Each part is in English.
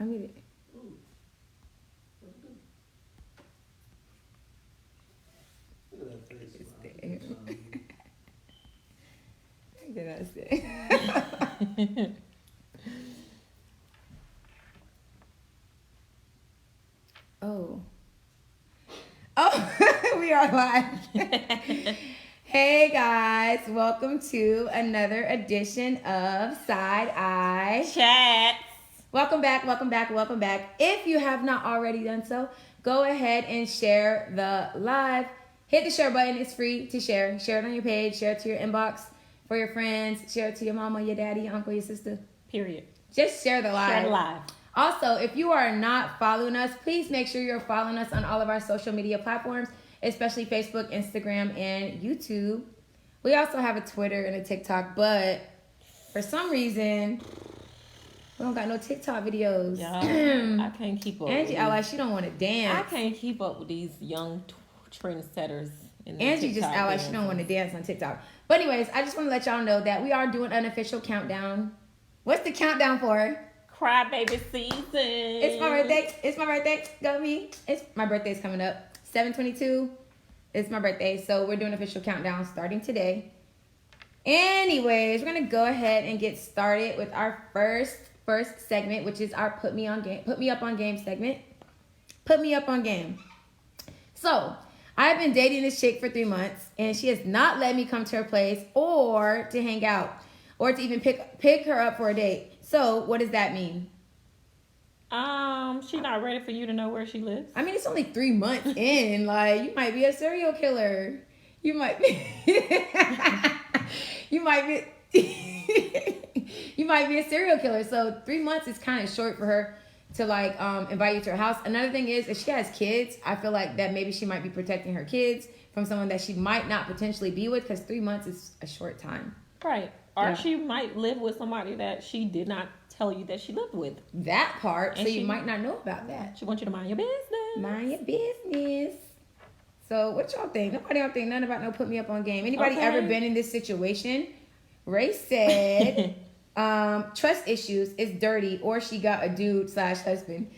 Come get it. Look at that face. Did I say? Oh. Oh, we are live. Hey guys, welcome to another edition of Side Eye Chat. Welcome back, welcome back, welcome back. If you have not already done so, go ahead and share the live. Hit the share button, it's free to share. Share it on your page, share it to your inbox for your friends, share it to your mama, your daddy, your uncle, your sister. Period. Just share the live. Share the live. Also, if you are not following us, please make sure you're following us on all of our social media platforms, especially Facebook, Instagram, and YouTube. We also have a Twitter and a TikTok, but for some reason, we don't got no TikTok videos. Yeah, I can't keep up. Angie, like she don't want to dance. I can't keep up with these young trendsetters. Angie just act like she don't want to dance on TikTok. But anyways, I just want to let y'all know that we are doing an official countdown. What's the countdown for? Crybaby season. It's my birthday. It's my birthday. Go me. It's my birthday's coming up. 7/22. It's my birthday. So we're doing an official countdown starting today. Anyways, we're gonna go ahead and get started with our first segment, which is our put me up on game segment. Put me up on game. So I've been dating this chick for 3 months, and she has not let me come to her place or to hang out or to even pick her up for a date. So what does that mean? She's not ready for you to know where she lives. I mean, it's only 3 months in. Like, you might be a serial killer. You might be. you might be. You might be a serial killer. So 3 months is kind of short for her to like invite you to her house. Another thing is, if she has kids, I feel like that maybe she might be protecting her kids from someone that she might not potentially be with, because 3 months is a short time. Right. Or she might live with somebody that she did not tell you that she lived with. That part, and so you might not know about that. She wants you to mind your business. Mind your business. So what y'all think? Nobody don't think nothing about no put me up on game. Anybody ever been in this situation? Ray said, trust issues is dirty, or she got a dude/husband.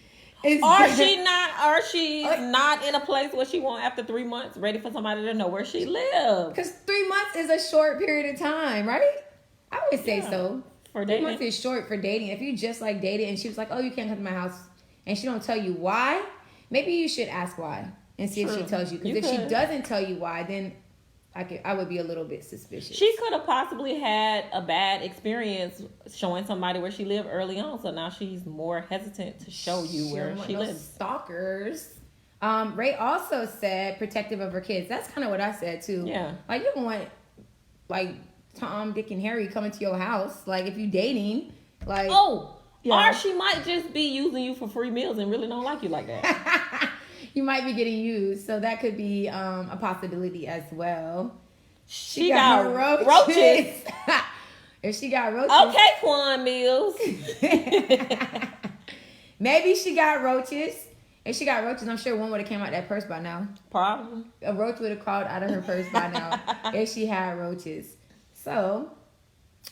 Or she's not in a place where she won't after 3 months ready for somebody to know where she lives. Because 3 months is a short period of time, right? I would say so. For dating. 3 months is short for dating. If you just like dated and she was like, oh, you can't come to my house, and she don't tell you why, maybe you should ask why and see if she tells you. Because if she doesn't tell you why, then I would be a little bit suspicious. She could have possibly had a bad experience showing somebody where she lived early on, so now she's more hesitant to show you where she lives. Stalkers. Ray also said protective of her kids. That's kind of what I said too. Yeah. Like, you don't want like Tom, Dick, and Harry coming to your house. Like, if you dating, like, or she might just be using you for free meals and really don't like you like that. You might be getting used, so that could be a possibility as well. She got roaches. If she got roaches, okay, Quan Mills. Maybe she got roaches. If she got roaches, I'm sure one would have came out that purse by now. Probably a roach would have crawled out of her purse by now if she had roaches. So,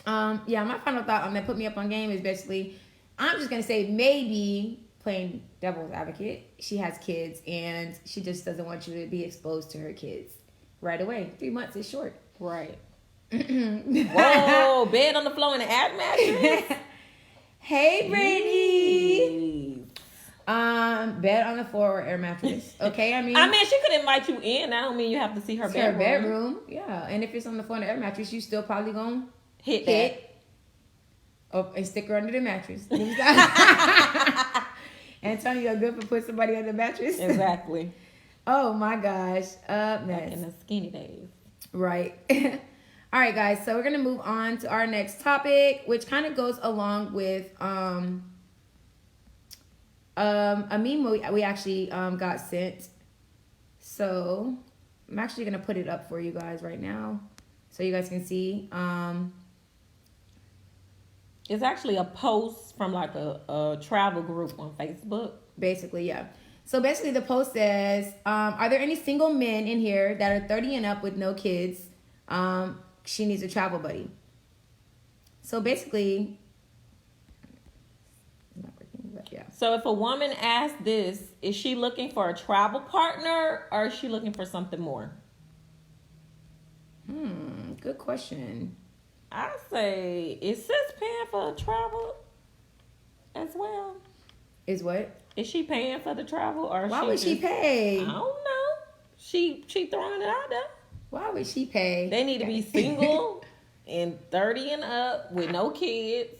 my final thought on that put me up on game is basically, I'm just gonna say maybe, playing devil's advocate, she has kids and she just doesn't want you to be exposed to her kids right away. 3 months is short. Right. Whoa, bed on the floor in the air mattress. Hey, Brittany. Bed on the floor or air mattress. Okay, I mean, she could invite you in. That don't mean you have to see her bedroom. Her bedroom, yeah. And if it's on the floor and the air mattress, you still probably gonna hit that. Oh, and stick her under the mattress. Antonio, good for putting somebody under the mattress. Exactly. Oh my gosh. Up next. Back in the skinny days. Right. All right, guys. So we're gonna move on to our next topic, which kind of goes along with a meme we actually got sent. So I'm actually gonna put it up for you guys right now, so you guys can see. It's actually a post from like a travel group on Facebook. Basically, yeah. So basically the post says, are there any single men in here that are 30 and up with no kids? She needs a travel buddy. So basically, not working, but yeah. So if a woman asks this, is she looking for a travel partner or is she looking for something more? Good question. I say, is sis paying for travel as well? Is what? Is she paying for the travel or Why would she pay? I don't know. She throwing it out there. Why would she pay? They need to be single and 30 and up with no kids.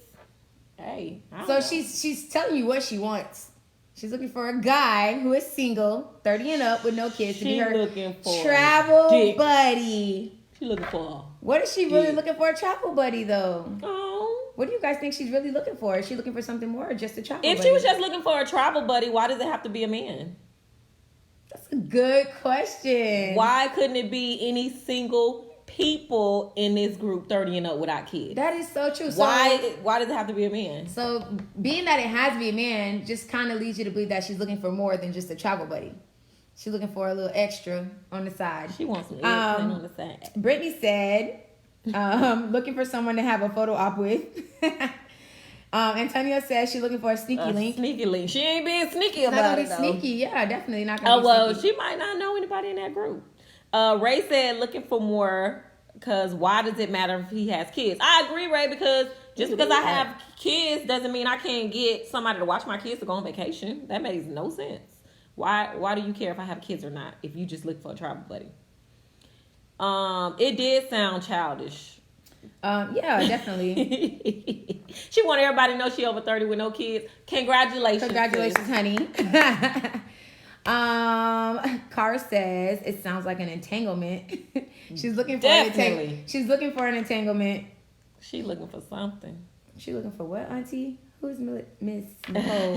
Hey, I don't know. she's telling you what she wants. She's looking for a guy who is single, 30 and up with no kids to be her looking for travel dick. buddy. She looking for What is she really dick. looking for a travel buddy though? Oh. What do you guys think she's really looking for? Is she looking for something more or just a travel If buddy? she was just looking for a travel buddy, why does it have to be a man? That's a good question. Why couldn't it be any single people in this group 30 and up without kids? That is so true. So, Why does it have to be a man? So being that it has to be a man just kind of leads you to believe that she's looking for more than just a travel buddy. She's looking for a little extra on the side. She wants some eggplant on the side. Brittany said, looking for someone to have a photo op with. Antonio says she's looking for a sneaky link. Sneaky link. She ain't being sneaky Not about gonna it be though. sneaky. Yeah, definitely not gonna Oh be well, sneaky. she might not know anybody in that group. Ray said looking for more because why does it matter if he has kids? I agree, Ray, because just because I have kids doesn't mean I can't get somebody to watch my kids to go on vacation. That makes no sense. Why do you care if I have kids or not if you just look for a travel buddy? It did sound childish. Yeah, definitely. She wanted everybody to know she over 30 with no kids. Congratulations. Congratulations, honey. Cara says it sounds like an entanglement. She's looking for Definitely. She's looking for an entanglement. She looking for something. She looking for what, auntie? Who's Miss Nicole?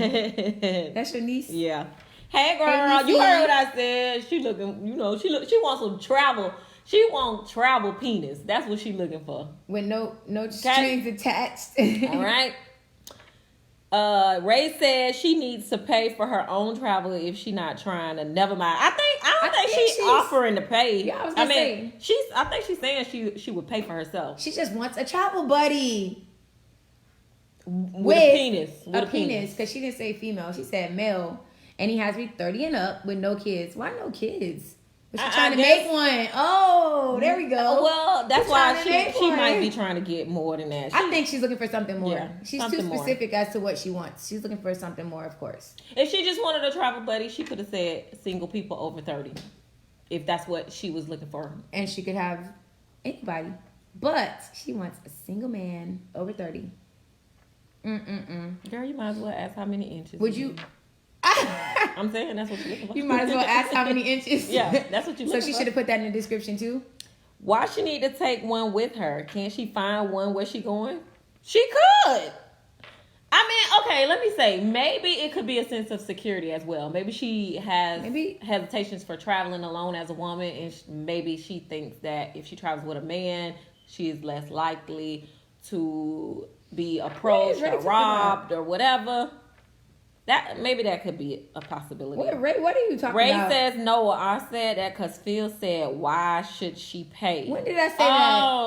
That's your niece? Yeah. Hey girl, Hey, you Missy. heard what I said. She looking, she wants some travel. She wants travel penis. That's what she looking for. With no strings attached. All right. Ray says she needs to pay for her own travel if she not trying to. Never mind. I don't think she's offering to pay. Yeah, I was gonna say. I think she's saying she would pay for herself. She just wants a travel buddy. With a penis. A penis, because she didn't say female. She said male. And he has to be 30 and up with no kids. Why no kids? Was she trying to make one? Oh, there we go. Well, that's She's why trying to make she one. might be trying to get more than that. I think she's looking for something more. Yeah, She's something too more. specific as to what she wants. She's looking for something more, of course. If she just wanted a travel buddy, she could have said single people over 30. If that's what she was looking for. And she could have anybody. But she wants a single man over 30. Girl, you might as well ask how many inches. Would you... I'm saying that's what you're looking for. You might as well ask how many inches. Yeah, that's what you're looking for. So she should have put that in the description too. Why she need to take one with her? Can't she find one where she going? She could. I mean, okay, let me say, maybe it could be a sense of security as well. Maybe she has hesitations for traveling alone as a woman, and maybe she thinks that if she travels with a man, she is less likely to be approached or robbed or whatever. Maybe that could be a possibility. Ray, what are you talking Ray about? says no. I said that because Phil said, "Why should she pay?" When did I say that?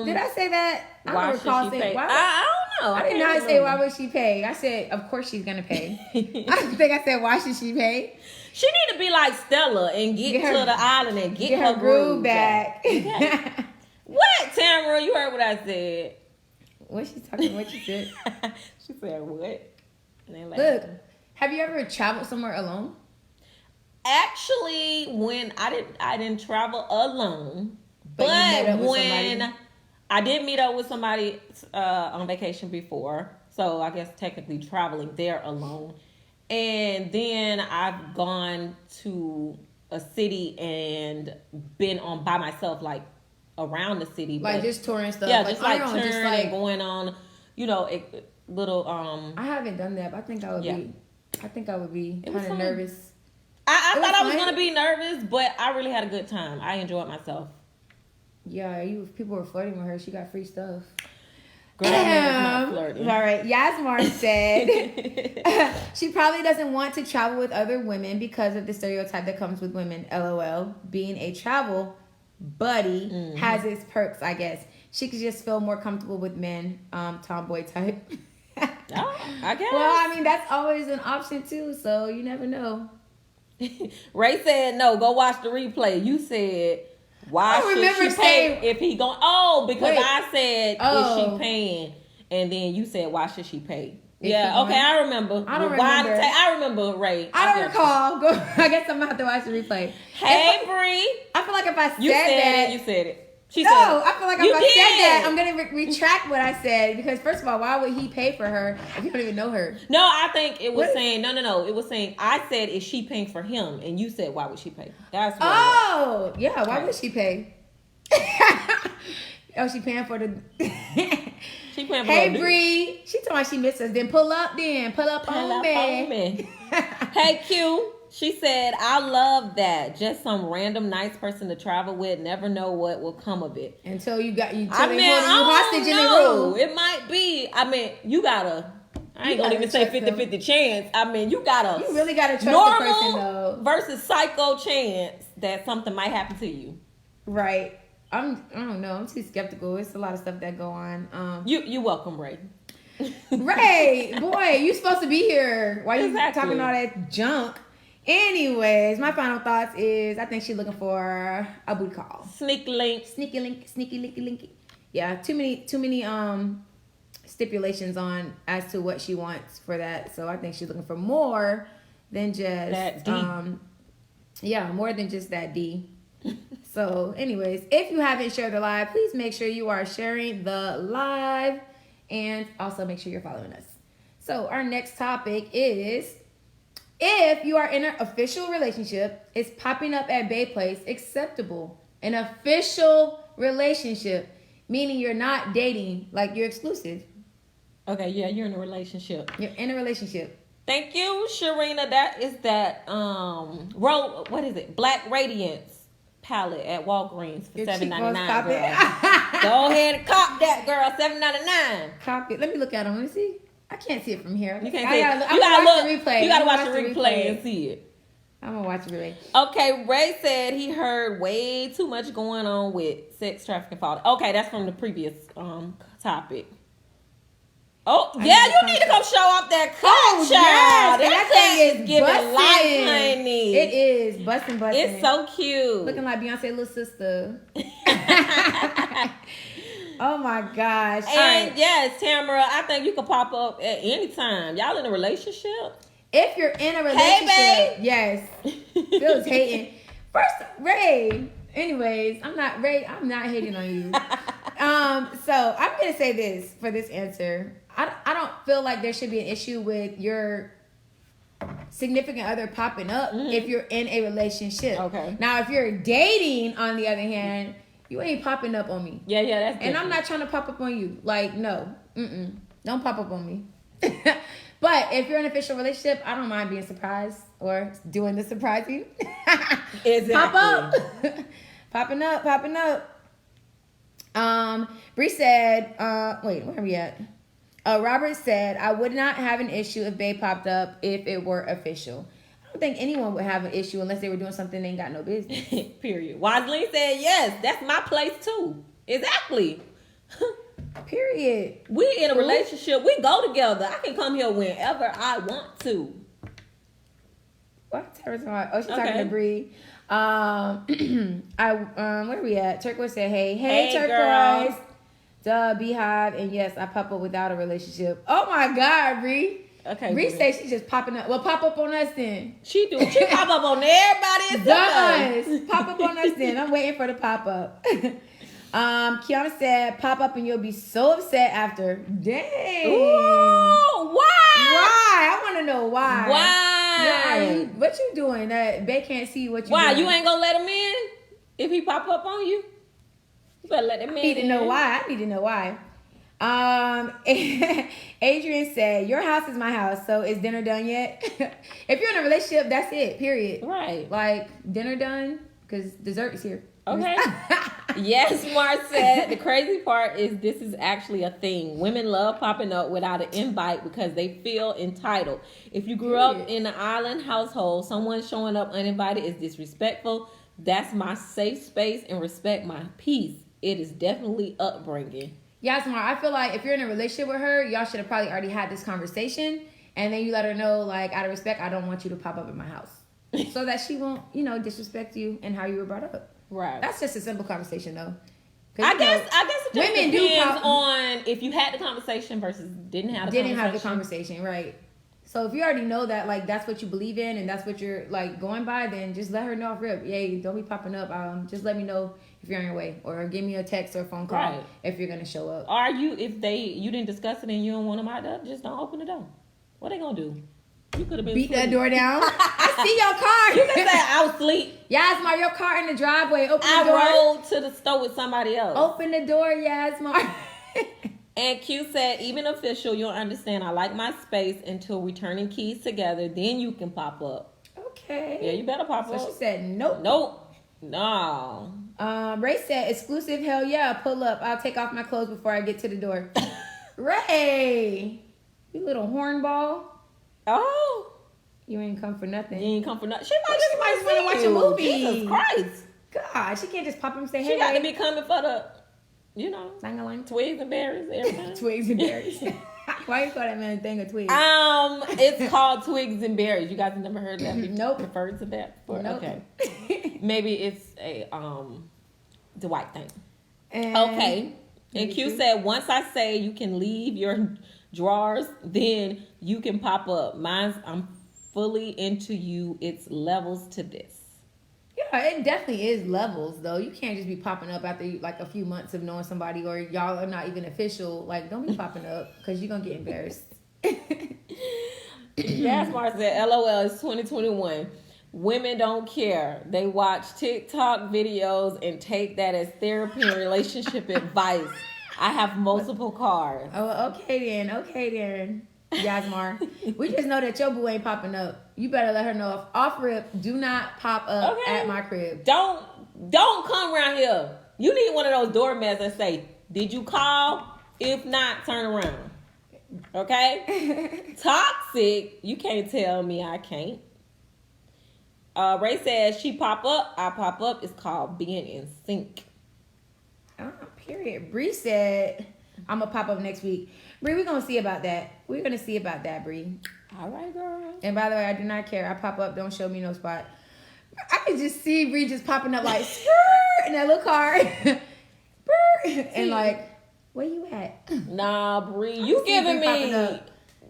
Did I say that? Why should she pay? I don't know. I did not say why would she pay. I said of course she's gonna pay. I think I said why should she pay? She need to be like Stella and get to the island and get her groove back. Okay. What, Tamara? You heard what I said. What she talking? What you said? She said what? Look, have you ever traveled somewhere alone? Actually, when I didn't travel alone, but you met up with when somebody? I did meet up with somebody on vacation before, so I guess technically traveling there alone, and then I've gone to a city and been on by myself, like around the city, like just touring stuff. Yeah, like just like touring just like and going on, little. I haven't done that, but I think I would be. I think I would be kind of nervous. I thought I was gonna be nervous, but I really had a good time. I enjoyed myself. Yeah, people were flirting with her. She got free stuff. Girl, that was not flirting. All right, Yasmar said she probably doesn't want to travel with other women because of the stereotype that comes with women. LOL. Being a travel buddy has its perks, I guess. She could just feel more comfortable with men, tomboy type. Oh, I guess. Well, I mean, that's always an option too, so you never know. Ray said no. Go watch the replay. You said why I should remember she saying- pay if he going? Oh, because Wait. I said Oh. is she paying, and then you said why should she pay? If Yeah, he okay, going- I remember. I don't Why remember. I remember Ray. I don't get you. recall. Go. I guess I'm gonna have to watch the replay. Hey, If Bree. I feel like if I said You said that, it. You said it. She no, said it. I feel like You if I said that, did. I'm gonna retract what I said because first of all, why would he pay for her if you don't even know her? No, I think it was What? saying no. It was saying I said is she paying for him, and you said why would she pay? That's what. Oh, yeah. Why would she pay? Oh, she paying for the. She paying for Hey, no dude. Bree. She told me she missed us. Then pull up. Pull up Pull on up me. on me. Hey Q, she said, I love that. Just some random nice person to travel with. Never know what will come of it. Until you got you. I Holding mean, you hostage I in don't the know. room. It might be. I mean, you gotta. I ain't You gonna gotta even say trust them. 50-50 chance. I mean, you gotta. You really gotta trust normal the person though. versus psycho chance that something might happen to you. Right. I don't know. I'm too skeptical. It's a lot of stuff that go on. You welcome, Ray. Ray, boy, you supposed to be here. Why you Exactly. talking all that junk? Anyways, my final thoughts is I think she's looking for a booty call. Sneak link. Sneaky link, sneaky linky linky. Yeah, too many stipulations on as to what she wants for that. So I think she's looking for more than just That D. yeah, more than just that D. So, anyways, if you haven't shared the live, please make sure you are sharing the live and also make sure you're following us. So, our next topic is if you are in an official relationship, is popping up at bae place acceptable? An official relationship, meaning you're not dating, like you're exclusive. Okay, yeah, you're in a relationship. You're in a relationship. Thank you, Sharina. That is that what is it? Black Radiance palette at Walgreens for Your $7.99. cheekbones pop Girl. it. Go ahead and cop that, girl. $7.99. Copy. Let me look at them. Let me see. I can't see it from here. You can't I see it. gotta You gotta watch look. the replay. You gotta I'm watch gonna the replay and see it. I'm gonna watch the replay. Okay, Ray said he heard way too much going on with sex trafficking. Okay, that's from the previous topic. Oh, yeah, you need to come show off that cut, Oh, child. yes. That That thing thing is giving bussin'. life, honey. It is busting. It's so cute. looking like Beyonce's little sister. Oh my gosh! All And right. yes, Tamara, I think you could pop up at any time. Y'all in a relationship? If you're in a relationship, babe. yes. Phil's hating. First, Ray. Anyways, I'm not hating on you. So I'm gonna say this for this answer. I don't feel like there should be an issue with your significant other popping up if you're in a relationship. Okay. Now, if you're dating, on the other hand, you ain't popping up on me. Yeah, that's And I'm different. not trying to pop up on you. Like, no. Don't pop up on me. But if you're in an official relationship, I don't mind being surprised or doing the surprising. Exactly. Pop up. Popping up. Bree said, wait, where are we at? Robert said, I would not have an issue if bae popped up if it were official. I don't think anyone would have an issue unless they were doing something they ain't got no business. Period. Wiseline said, yes, that's my place too. Exactly. Period. We in a relationship. We go together. I can come here whenever I want to. What? Oh, she's talking Okay. to Bree. Where are we at? Turquoise said, hey, Hey, Turquoise. Duh, Beehive, and yes, I pop up without a relationship. Oh my God, Bree. Okay. Bree Bree. says she's just popping up. Well, pop up on us then. She do. She pop up on everybody except us. Us. Pop up on us then. I'm waiting for the pop up. Kiana said, pop up and you'll be so upset after. Dang. Ooh, why? Why? I want to know why. Why? What you doing that they can't see what you Why? doing? You ain't gonna let him in if he pop up on you? You better let him in. I need to know why. I need to know why. Adrian said, your house is my house, so is dinner done yet? If you're in a relationship, that's it, period. Right. Like, dinner done? Because dessert is here. Okay. Yes, Mark said, the crazy part is this is actually a thing. Women love popping up without an invite because they feel entitled. If you grew up in an island household, someone showing up uninvited is disrespectful. That's my safe space and respect my peace. It is definitely upbringing. Yasmar, I feel like if you're in a relationship with her, y'all should have probably already had this conversation. And then you let her know, like, out of respect, I don't want you to pop up in my house. So that she won't, disrespect you and how you were brought up. Right. That's just a simple conversation, though. I guess it just women depends on if you had the conversation versus didn't have the conversation, right? So if you already know that, like, that's what you believe in and that's what you're, like, going by, then just let her know off rip. Hey, don't be popping up. Just let me know if you're on your way, or give me a text or a phone call if you're gonna show up. Or you didn't discuss it and you don't want them out there, just don't open the door. What they gonna do? You could have been beat that door down. I see your car. You can say I was asleep. Yasmar, your car in the driveway. Open the door. I rode to the store with somebody else. Open the door, Yasmar. And Q said, even official, you'll understand. I like my space until we turning keys together. Then you can pop up. Okay. Yeah, you better pop up. So she said, nope. No. Ray said, exclusive, hell yeah, pull up. I'll take off my clothes before I get to the door. Ray, you little hornball. Oh. You ain't come for nothing. You ain't come for nothing. She might just want to watch a movie. Jesus Christ. God, she can't just pop up and say, hey. She got to be coming for the, Lang-a-lang. twigs and berries, everything. Twigs and berries. Why you call that man a thing of twigs? It's called twigs and berries. You guys have never heard that? Nope. Referred to that before? Nope. Okay. Maybe it's a Dwight thing. And okay. And Q said, once I say you can leave your drawers, then you can pop up. I'm fully into you. It's levels to this. Yeah, it definitely is levels, though. You can't just be popping up after like a few months of knowing somebody, or y'all are not even official. Like, don't be popping up because you're gonna get embarrassed. Jasmar said, LOL, it's 2021. Women don't care. They watch TikTok videos and take that as therapy and relationship advice. I have multiple cars. Oh, okay then. Yasmar, we just know that your boo ain't popping up. You better let her know. Off rip, do not pop up at my crib. Don't come around here. You need one of those doormats that say, did you call? If not, turn around. Okay? Toxic. You can't tell me I can't. Ray says, she pop up, I pop up. It's called being in sync. Period. Bree said, I'm going to pop up next week. Bree, we're going to see about that. We're going to see about that, Bree. All right, girl. And by the way, I do not care. I pop up. Don't show me no spot. I can just see Bree just popping up like, in that little car. And like, where you at? Nah, Bree, you giving me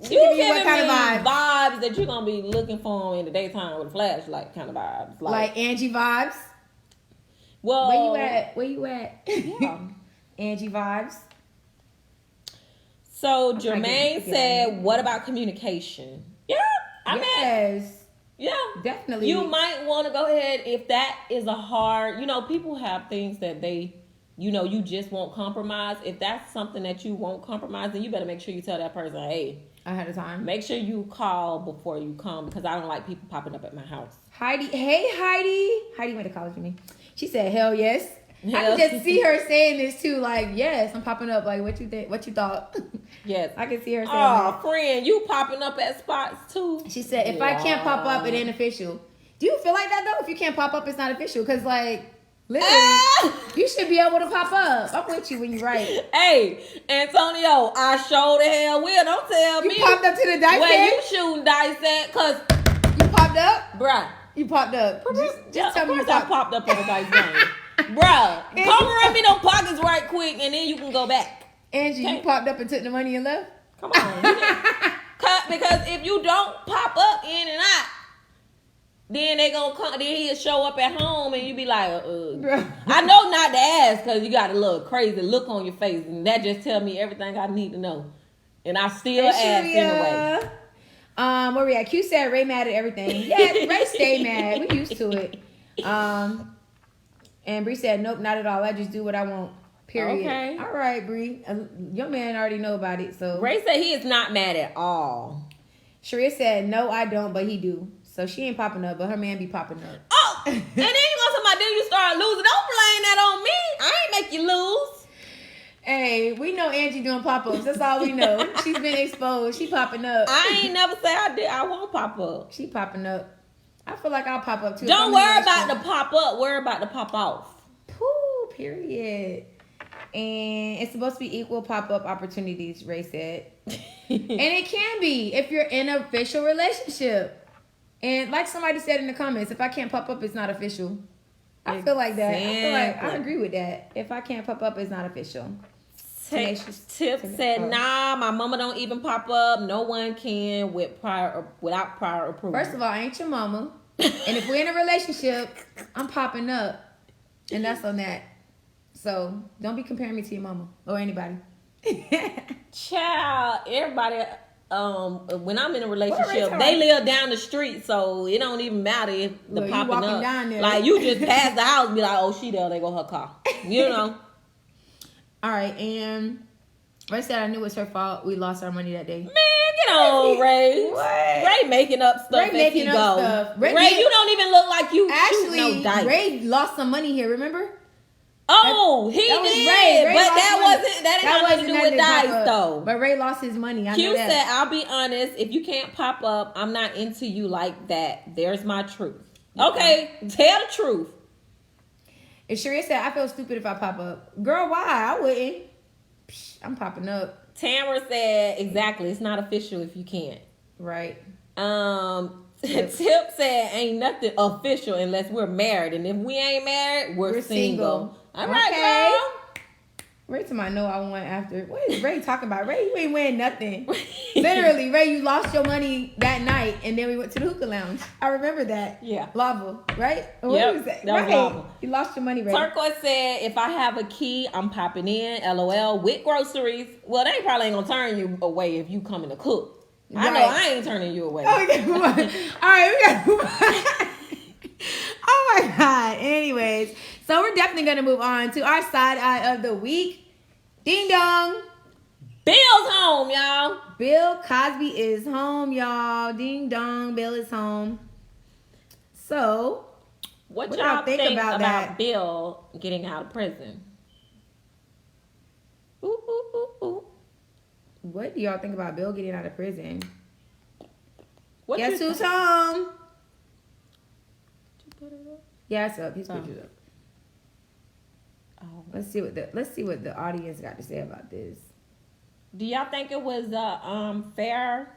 vibes that you're going to be looking for in the daytime with a flashlight kind of vibes. Like Angie vibes? Well, Where you at? Yeah. Angie vibes. So Jermaine said, what about communication? Yeah. I mean, yeah. Definitely. You might want to go ahead if that is a hard, people have things that they, you just won't compromise. If that's something that you won't compromise, then you better make sure you tell that person, hey, ahead of time. Make sure you call before you come, because I don't like people popping up at my house. Heidi. Hey, Heidi. Heidi went to college with me. She said, hell yes. I can just see her saying this too, like, yes, I'm popping up. Like, what you think? What you thought? Yes. I can see her saying that. Friend, you popping up at spots too. She said, if I can't pop up, it ain't official. Do you feel like that though? If you can't pop up, it's not official. Because, like, literally, you should be able to pop up. I'm with you when you right. Hey, Antonio, I sure the hell will. Don't tell me. You popped up to the dice where you shooting dice at, because you popped up? Bruh. You popped up. Just tell me you popped up on the dice game. Bruh, come around me them pockets right quick, and then you can go back. Angie, you popped up and took the money and left? Come on. Because if you don't pop up in and out, then they gonna come. Then he'll show up at home, and you be like, I know not to ask, because you got a little crazy look on your face, and that just tell me everything I need to know. And I still ask anyway. Where we at? Q said Ray mad at everything. Yeah, Ray stay mad. We used to it. And Bree said, nope, not at all. I just do what I want. Period. Okay. All right, Bree. Your man already know about it. So Ray said he is not mad at all. Sharia said, no, I don't, but he do. So she ain't popping up, but her man be popping up. Oh, and then you gonna say my then you start losing. Don't blame that on me. I ain't make you lose. Hey, we know Angie doing pop-ups. That's all we know. She's been exposed. She popping up. I ain't never say I did. I won't pop up. She popping up. I feel like I'll pop up too. Don't worry about the pop up. Worry about the pop off. Pooh, period. And it's supposed to be equal pop-up opportunities, Ray said. And it can be if you're in an official relationship. And like somebody said in the comments, if I can't pop up, it's not official. I feel like that. I feel like I agree with that. If I can't pop up, it's not official. Tip said, nah, my mama don't even pop up. No one can without prior approval. First of all, I ain't your mama. And if we're in a relationship, I'm popping up. And that's on that. So don't be comparing me to your mama or anybody. Child, everybody, when I'm in a relationship, they live down the street, so it don't even matter if the popping up. Down there. Like, you just pass the house and be like, oh, she there, they go her car. You know? All right, and Ray said I knew it was her fault. We lost our money that day. Man, get on, Ray. What? Ray making up stuff Ray making up stuff. Ray, you don't even look like you actually, no dice. Ray lost some money here, remember? Oh, he that did, Ray but that ain't got nothing to do with dice, though. But Ray lost his money. I know that. said, "I'll be honest. If you can't pop up, I'm not into you like that. There's my truth. Okay, tell the truth." And Sharia said, "I feel stupid if I pop up, girl. Why? I wouldn't. Psh, I'm popping up." Tamara said, "Exactly. It's not official if you can't." Right. Tip said, "Ain't nothing official unless we're married, and if we ain't married, we're single." All right, girl. Ray to my know I won after. What is Ray talking about? Ray, you ain't winning nothing. Literally, Ray, you lost your money that night, and then we went to the hookah lounge. I remember that. Yeah. Lava, right? What was that? That was lava. You lost your money, Ray. Turquoise said, "If I have a key, I'm popping in. LOL with groceries." Well, they probably ain't gonna turn you away if you coming to cook. Right. I know I ain't turning you away. Oh, we gotta move on. All right, we gotta move on. Oh my God. Anyways, so we're definitely gonna move on to our side eye of the week. Ding dong. Bill's home, y'all. Bill Cosby is home, y'all. Ding dong. Bill is home. So, what y'all think about Bill getting out of prison? Ooh, ooh, ooh, ooh. What do y'all think about Bill getting out of prison? Guess who's home? Yeah, it's up. His picture's up. Oh. Let's see what the audience got to say about this. Do y'all think it was fair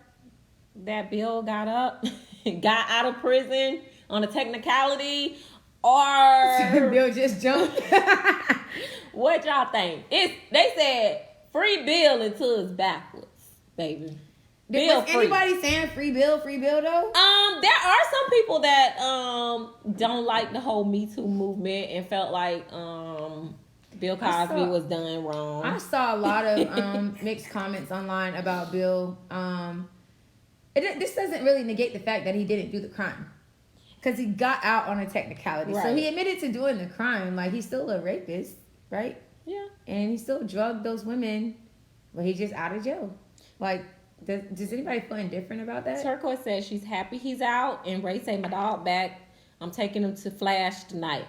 that Bill got out of prison on a technicality, or Bill just jumped? What y'all think? They said free Bill until it's backwards, baby. Bill was anybody saying free Bill though? There are some people that don't like the whole Me Too movement and felt like Bill Cosby was done wrong. I saw a lot of mixed comments online about Bill. This doesn't really negate the fact that he didn't do the crime, because he got out on a technicality. Right. So he admitted to doing the crime. Like, he's still a rapist, right? Yeah. And he still drugged those women, but he's just out of jail. Like, does anybody feel indifferent about that? Turquoise says she's happy he's out, and Ray say, "My dog back. I'm taking him to Flash tonight."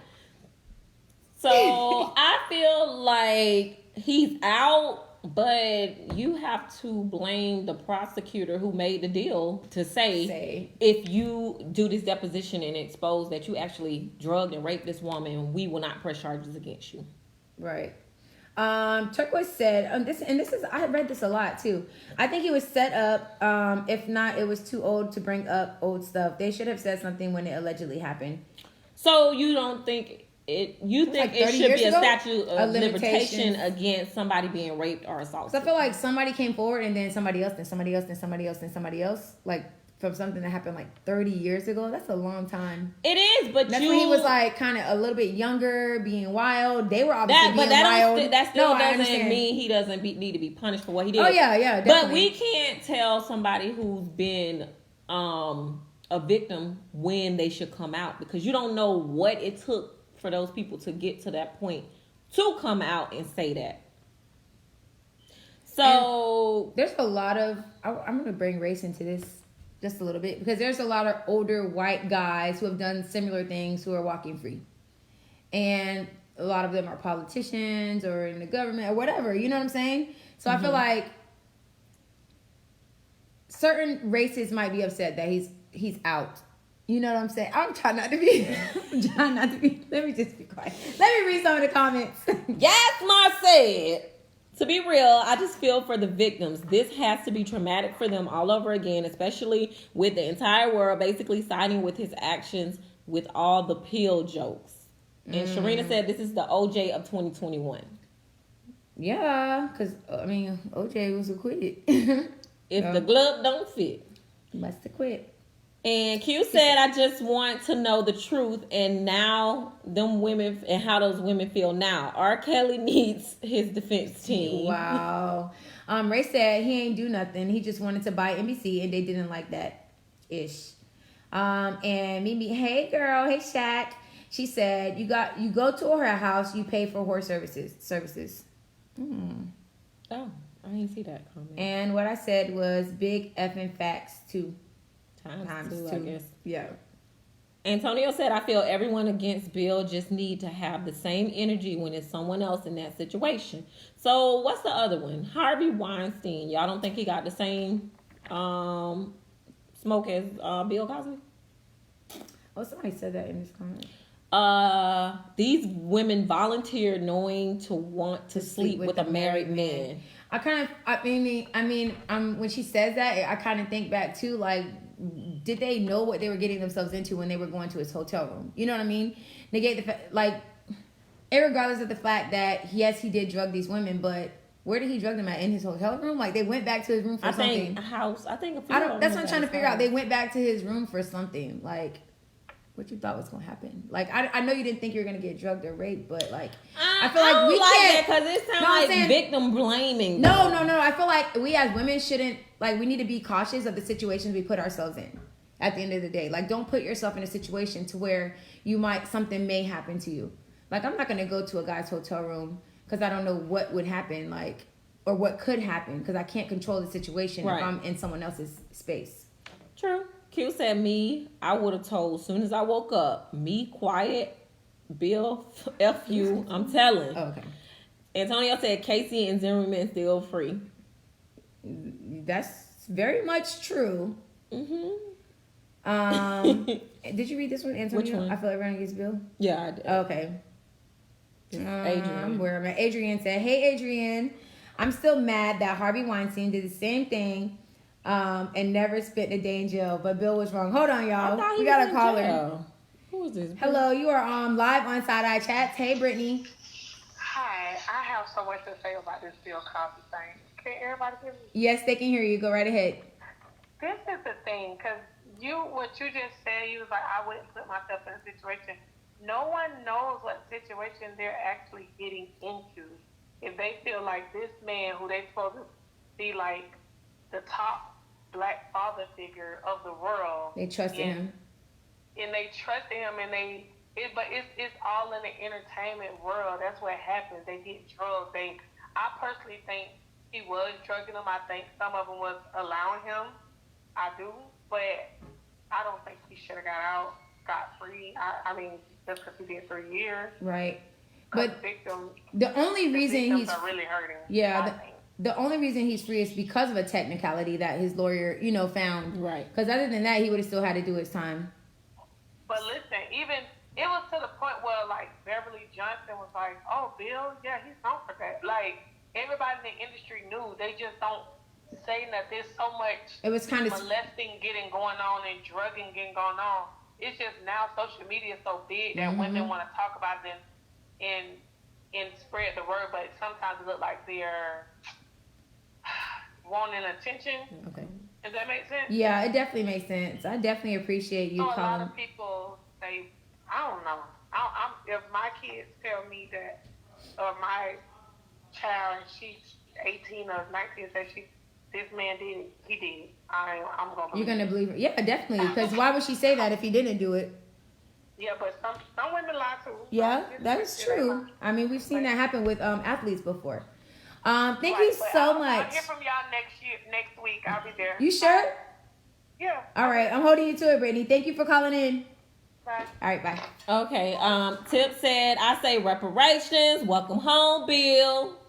So I feel like he's out, but you have to blame the prosecutor who made the deal to say if you do this deposition and expose that you actually drugged and raped this woman, we will not press charges against you. Right. Turquoise said, I read this a lot too. I think he was set up. If not, it was too old to bring up old stuff. They should have said something when it allegedly happened. So you don't think it? You think like it should be a statute of limitation against somebody being raped or assaulted? So I feel like somebody came forward, and then somebody else, then somebody else, then somebody else, then somebody else, like from something that happened like 30 years ago. That's a long time. It is, but that's when he was like kind of a little bit younger, being wild. They were obviously being wild. That still doesn't mean he doesn't need to be punished for what he did. Oh yeah, definitely. But we can't tell somebody who's been a victim when they should come out, because you don't know what it took for those people to get to that point to come out and say that. So and there's a lot of, I'm going to bring race into this just a little bit, because there's a lot of older white guys who have done similar things who are walking free. And a lot of them are politicians or in the government or whatever, you know what I'm saying? So I feel like certain races might be upset that he's out. You know what I'm saying? I'm trying not to be. I'm trying not to be. Let me just be quiet. Let me read some of the comments. Yes, Mar said. To be real, I just feel for the victims. This has to be traumatic for them all over again, especially with the entire world basically siding with his actions with all the pill jokes. And Sharina said this is the OJ of 2021. Yeah, because, I mean, OJ was acquitted. If the glove don't fit. Must have quit. And Q said, I just want to know the truth and now them women and how those women feel now. R. Kelly needs his defense team. Wow. Ray said he ain't do nothing. He just wanted to buy NBC and they didn't like that ish. And Mimi, hey girl, hey Shaq. She said, you go to her house, you pay for her services. Oh, I didn't see that comment. And what I said was big effing facts too. Times two, I guess. Yeah. Antonio said, I feel everyone against Bill just need to have the same energy when it's someone else in that situation. So what's the other one? Harvey Weinstein. Y'all don't think he got the same smoke as Bill Cosby? Oh, somebody said that in this comment. These women volunteer knowing to want to sleep with a married man. I mean, when she says that, I kind of think back too, like, did they know what they were getting themselves into when they were going to his hotel room? You know what I mean? Negate the fact, like, irregardless of the fact that yes, he did drug these women, but where did he drug them at? In his hotel room? Like, they went back to his room for something. Think house. I think. That's what I'm trying to figure out. They went back to his room for something. Like, what you thought was gonna happen? Like, I know you didn't think you were gonna get drugged or raped, but like, I feel like we can't, because it sounds like victim blaming. No. I feel like we as women shouldn't, like, we need to be cautious of the situations we put ourselves in. At the end of the day, like, don't put yourself in a situation to where something may happen to you. Like, I'm not gonna go to a guy's hotel room because I don't know what would happen, like, or what could happen, because I can't control the situation if I'm in someone else's space. True. Q said, I would have told soon as I woke up, quiet, Bill, F you, I'm telling. Oh, okay. Antonio said, Casey and Zimmerman still free. That's very much true. Mm-hmm. Did you read this one, Antonio? Which one? I feel like everyone gets Bill. Yeah, I did. Okay. Adrian. Where am I? Adrian said, hey, Adrian, I'm still mad that Harvey Weinstein did the same thing and never spent a day in jail, but Bill was wrong. Hold on, y'all. We got a caller. Who is this? Hello, you are live on Side Eye Chats. Hey, Brittany. Hi, I have so much to say about this Bill Cosby thing. Can everybody hear me? Yes, they can hear you. Go right ahead. This is the thing, because what you just said, you was like, I wouldn't put myself in a situation. No one knows what situation they're actually getting into. If they feel like this man, who they supposed to be like the top black father figure of the world, they trusted him. And they trusted him, and but it's all in the entertainment world. That's what happens. They get drugged. I personally think he was drugging them. I think some of them was allowing him. I do, but I don't think he should have got out scot-free. I mean, just because he did 3 years. Right. But victims, the only reason he's are really hurting. Yeah. The only reason he's free is because of a technicality that his lawyer, found. Right. Because other than that, he would have still had to do his time. But listen, even it was to the point where like Beverly Johnson was like, "Oh, Bill, yeah, he's known for that." Like everybody in the industry knew. They just don't say that there's so much. It was kind of molesting going on and drugging going on. It's just now social media is so big that women want to talk about it and spread the word, but sometimes it looks like they're wanting attention. Okay. Does that make sense? Yeah, it definitely makes sense. I definitely appreciate you calling. A lot calling. of people say, I don't know. If my kids tell me that, or my child, she's 18 or 19, says this man did it, he did. I'm gonna believe. You're gonna believe her? Yeah, definitely. Because why would she say that if he didn't do it? Yeah, but some women lie too. Yeah, that's true. I mean, we've seen that happen with athletes before. Thank you so much. I'll hear from y'all next week. I'll be there. You sure? Yeah. All right, I'm holding you to it, Brittany. Thank you for calling in. Bye. All right, bye. Okay. Tip said, I say reparations. Welcome home, Bill.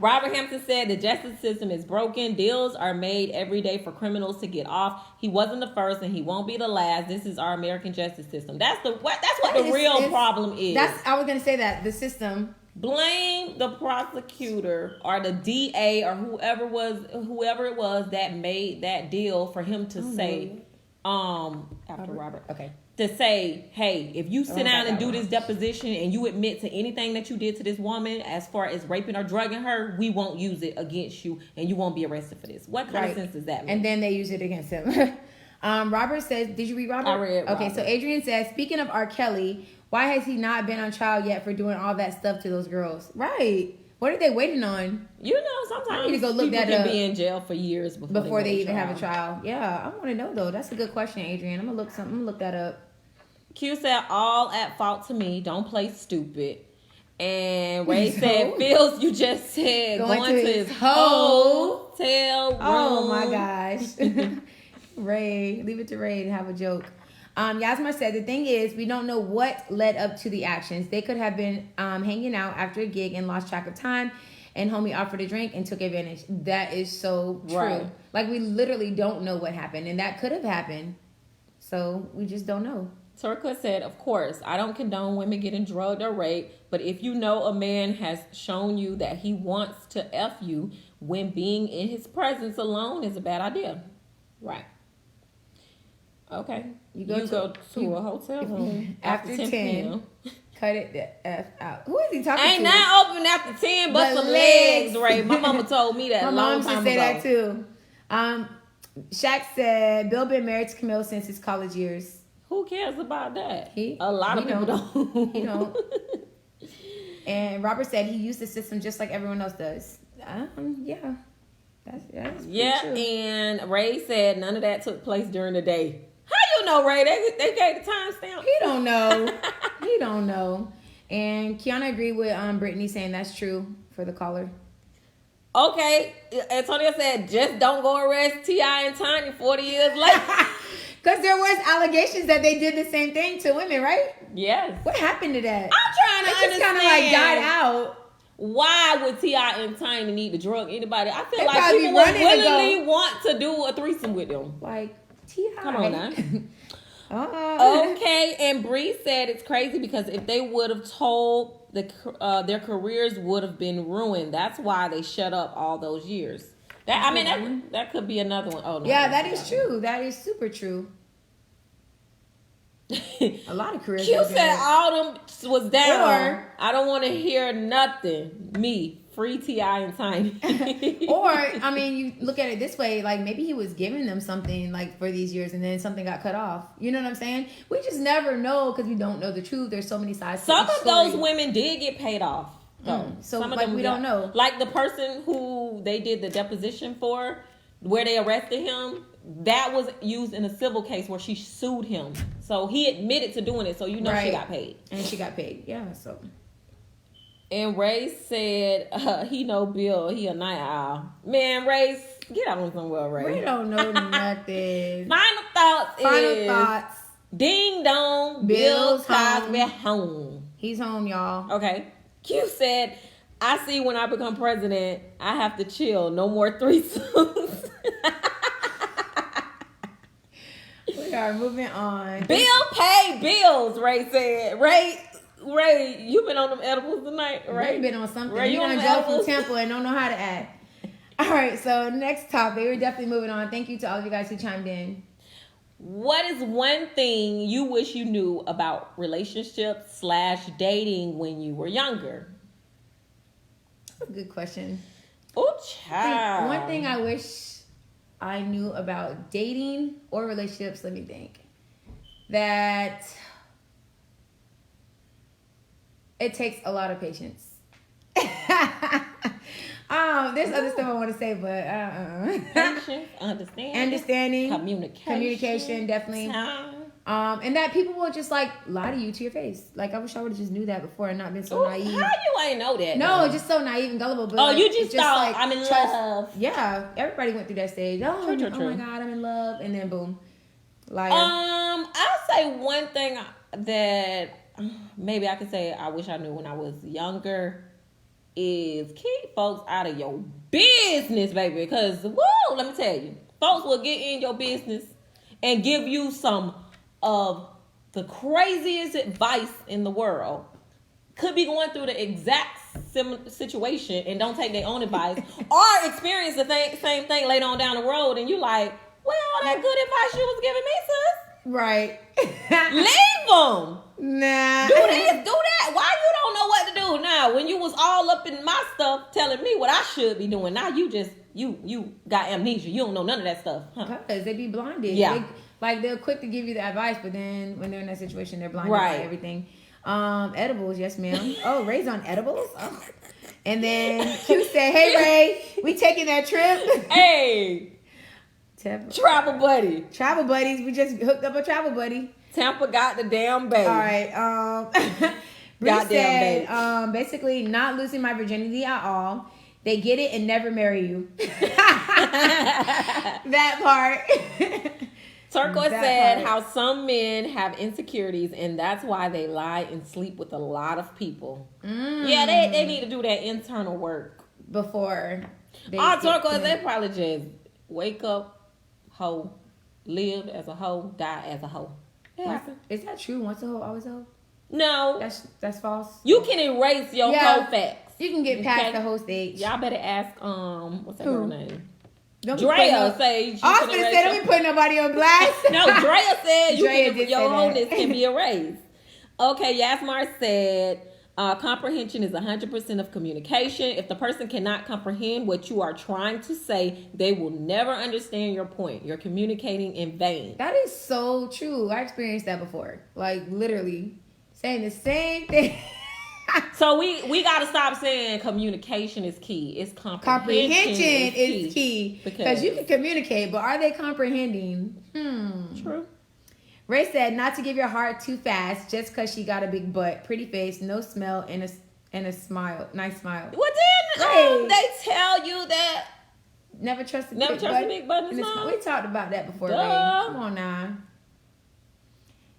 Robert Hampton said the justice system is broken. Deals are made every day for criminals to get off. He wasn't the first, and he won't be the last. This is our American justice system. That's what the real problem is. I was gonna say that the system. Blame the prosecutor or the DA or whoever it was that made that deal for him to say, after Robert, okay, to say, hey, if you sit down and do this deposition and you admit to anything that you did to this woman as far as raping or drugging her, we won't use it against you and you won't be arrested for this. What kind of sense does that make? And then they use it against him. Robert says, did you read Robert? I read Robert. Okay, so Adrian says, speaking of R. Kelly, why has he not been on trial yet for doing all that stuff to those girls? Right. What are they waiting on? You know, sometimes I need to go look people that can up be in jail for years before they even have a trial. Yeah, I want to know though. That's a good question, Adrian. I'm gonna look that up. Q said, all at fault to me. Don't play stupid. And Ray said, Phils, you just said going to his hotel room. Oh my gosh. Ray, leave it to Ray to have a joke. Yasma said, the thing is, we don't know what led up to the actions. They could have been hanging out after a gig and lost track of time, and homie offered a drink and took advantage. That is so true. Right. Like, we literally don't know what happened, and that could have happened. So we just don't know. Turka said, of course, I don't condone women getting drugged or raped, but if you know a man has shown you that he wants to F you when being in his presence alone is a bad idea. Right. Okay. You go to a hotel room after 10 p.m. Cut it the F out. Who is he talking to? Ain't not open after 10, but some legs, Ray. My mama told me that a long time ago. My mom should say that too. Shaq said, Bill been married to Camille since his college years. Who cares about that? A lot of people don't. He don't. And Robert said he used the system just like everyone else does. Yeah. That's true. And Ray said none of that took place during the day. How you know, Ray? They gave the timestamp. He don't know. He don't know. And Kiana agreed with Brittany saying that's true for the caller. Okay. Antonio said just don't go arrest T.I. and Tiny 40 years later. Because there was allegations that they did the same thing to women, right? Yes. What happened to that? I'm trying to understand. It just kind of like died out. Why would T.I. and Tiny need to drug anybody? I feel They like people would willingly want to do a threesome with them. Like, T.I. Come on now. Okay, and Bree said it's crazy because if they would have told, their careers would have been ruined. That's why they shut up all those years. That could be another one. Oh no. Yeah, that is true. That is super true. A lot of careers. Q said all them was down. I don't want to hear nothing. Me. Free T.I. and Tiny. Or, I mean, you look at it this way, like maybe he was giving them something like for these years and then something got cut off. You know what I'm saying? We just never know because we don't know the truth. There's so many sides to each story. Some of those women did get paid off. So like we don't know. Like the person who they did the deposition for, where they arrested him, that was used in a civil case where she sued him. So he admitted to doing it. So you know she got paid. And she got paid. Yeah, so... And Ray said, he know Bill, he a night owl. Man, Ray, get on somewhere, Ray. Ray don't know nothing. Final thoughts. Ding dong, Bill Cosby home. He's home, y'all. Okay. Q said, I see when I become president, I have to chill. No more threesomes. We are moving on. Bill pay bills, Ray said. Ray, you been on them edibles tonight, right? Ray been on something. Ray, you done Joe from Temple and don't know how to act. All right, so next topic. We're definitely moving on. Thank you to all of you guys who chimed in. What is one thing you wish you knew about relationships / dating when you were younger? That's a good question. Oh, child. One thing I wish I knew about dating or relationships, let me think. That... it takes a lot of patience. There's other stuff I want to say, but patience, understanding, communication, definitely. Time. And that people will just like lie to you to your face. Like I wish I would have just knew that before and not been so naive. How you ain't know that? No, though? Just so naive and gullible. But like, you just thought I'm in love. Yeah, everybody went through that stage. Oh, true. Oh my God, I'm in love, and then boom, liar. I'll say one thing that maybe I could say I wish I knew when I was younger is keep folks out of your business, baby. Because, woo, let me tell you, folks will get in your business and give you some of the craziest advice in the world. Could be going through the exact similar situation and don't take their own advice, or experience the same thing later on down the road, and you like, well, all that good advice you was giving me, sis. Right. Leave them. Nah. Do this, do that. Why you don't know what to do now? When you was all up in my stuff, telling me what I should be doing. Now you just you got amnesia. You don't know none of that stuff. Huh? Because they be blinded. Yeah. They're quick to give you the advice, but then when they're in that situation, they're blinded Right. by everything. Edibles, yes, ma'am. Oh, Ray's on edibles. Oh. And then Q said, "Hey, Ray, we taking that trip." Hey, travel buddy. Travel buddies. We just hooked up a travel buddy. Tampa got the damn baby. All right. Bruce said, basically, not losing my virginity at all. They get it and never marry you. That part. Turquoise That said part. how some men have insecurities and that's why they lie and sleep with a lot of people. Yeah, they need to do that internal work. Before. Turquoise, they probably just wake up, hoe, live as a hoe, die as a hoe. Yeah. Is that true? Once a hoe, always a hoe? No. That's false. You can erase your hoe facts. You can get past Okay. the hoe stage. Y'all better ask, what's that girl name? Don't be Drea putting say you I was can gonna erase say, your- don't be putting nobody on blast. No, Drea said Drea did your say that. wholeness can be erased. Okay, Yasmar said comprehension is 100% of communication. If the person cannot comprehend what you are trying to say, they will never understand your point. You're communicating in vain. That is so true. I experienced that before. Like literally saying the same thing. So we got to stop saying communication is key. It's Comprehension is key because you can communicate, but are they comprehending? True. Ray said not to give your heart too fast just because she got a big butt, pretty face, no smell, and a smile, nice smile. Well, then Ray. they tell you that. Never trust a Never big trust butt. a big butt and And smile. we talked about that before, Duh. Ray. Come on now.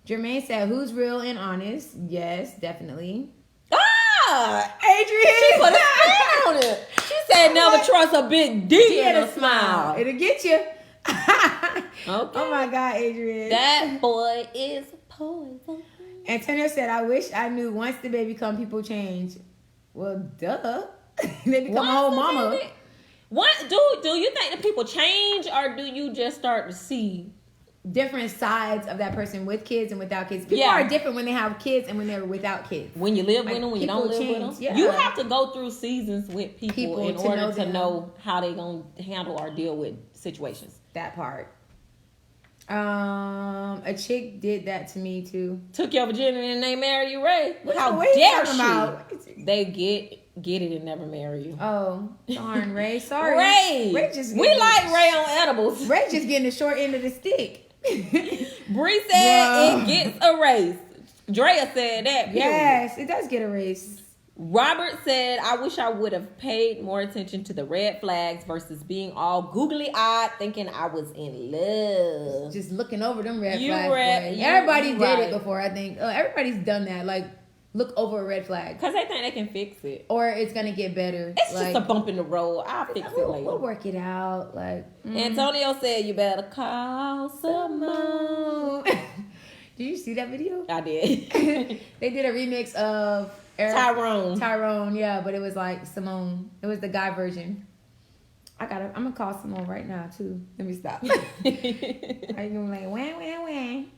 Jermaine said, "Who's real and honest?" Yes, definitely. Adrian, she put a spin on it. She said, "Never trust a big D and a smile." It'll get you. Okay. Oh my God, Adrian. That boy is poison. Antonio said, "I wish I knew once the baby come, people change." Well, duh. They become a whole mama. What do you think that people change, or do you just start to see Different sides of that person with kids and without kids. People Yeah. are different when they have kids and when they're without kids. when you live Like, with them, when you don't people live with change, them? yeah. You have to go through seasons with people in to order know to them. know how they gonna handle or deal with situations. That part. A chick did that to me too. Took your virginity and they marry you, Ray. How What are you dare talking she? about? They get it and never marry you. Oh, darn, Ray. Sorry. Ray just we getting- like Ray on edibles. Ray just getting the short end of the stick. Bree said Bruh. it gets erased. Drea said that. Period. Yes, it does get erased. Robert said, "I wish I would have paid more attention to the red flags versus being all googly-eyed thinking I was in love." Just looking over them red You flags. right, boy. you Everybody did right. it before, I think. Everybody's done that. Like, look over a red flag. Because they think they can fix it. Or it's going to get better. It's like, just a bump in the road. I'll fix it we'll later. work it out. Like, Antonio said, "You better call Simone." Did you see that video? I did. They did a remix of Tyrone. Yeah, but it was like Simone. It was the guy version. I'm gonna call Simone right now too. Let me stop. Are you gonna be like wham wham wham?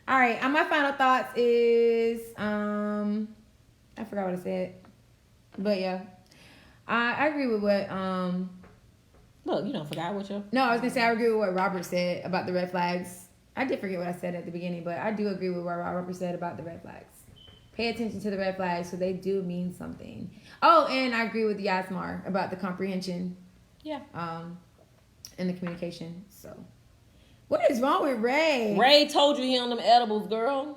All right. My final thoughts is I forgot what I said, but yeah, I agree with what Look, you don't forgot what your... No, I was gonna say I agree with what Robert said about the red flags. I did forget what I said at the beginning, but I do agree with what Robert said about the red flags. Pay attention to the red flags, so they do mean something. Oh, and I agree with Yasmar about the comprehension. Yeah. And the communication. So, what is wrong with Ray? Ray told you he on them edibles, girl.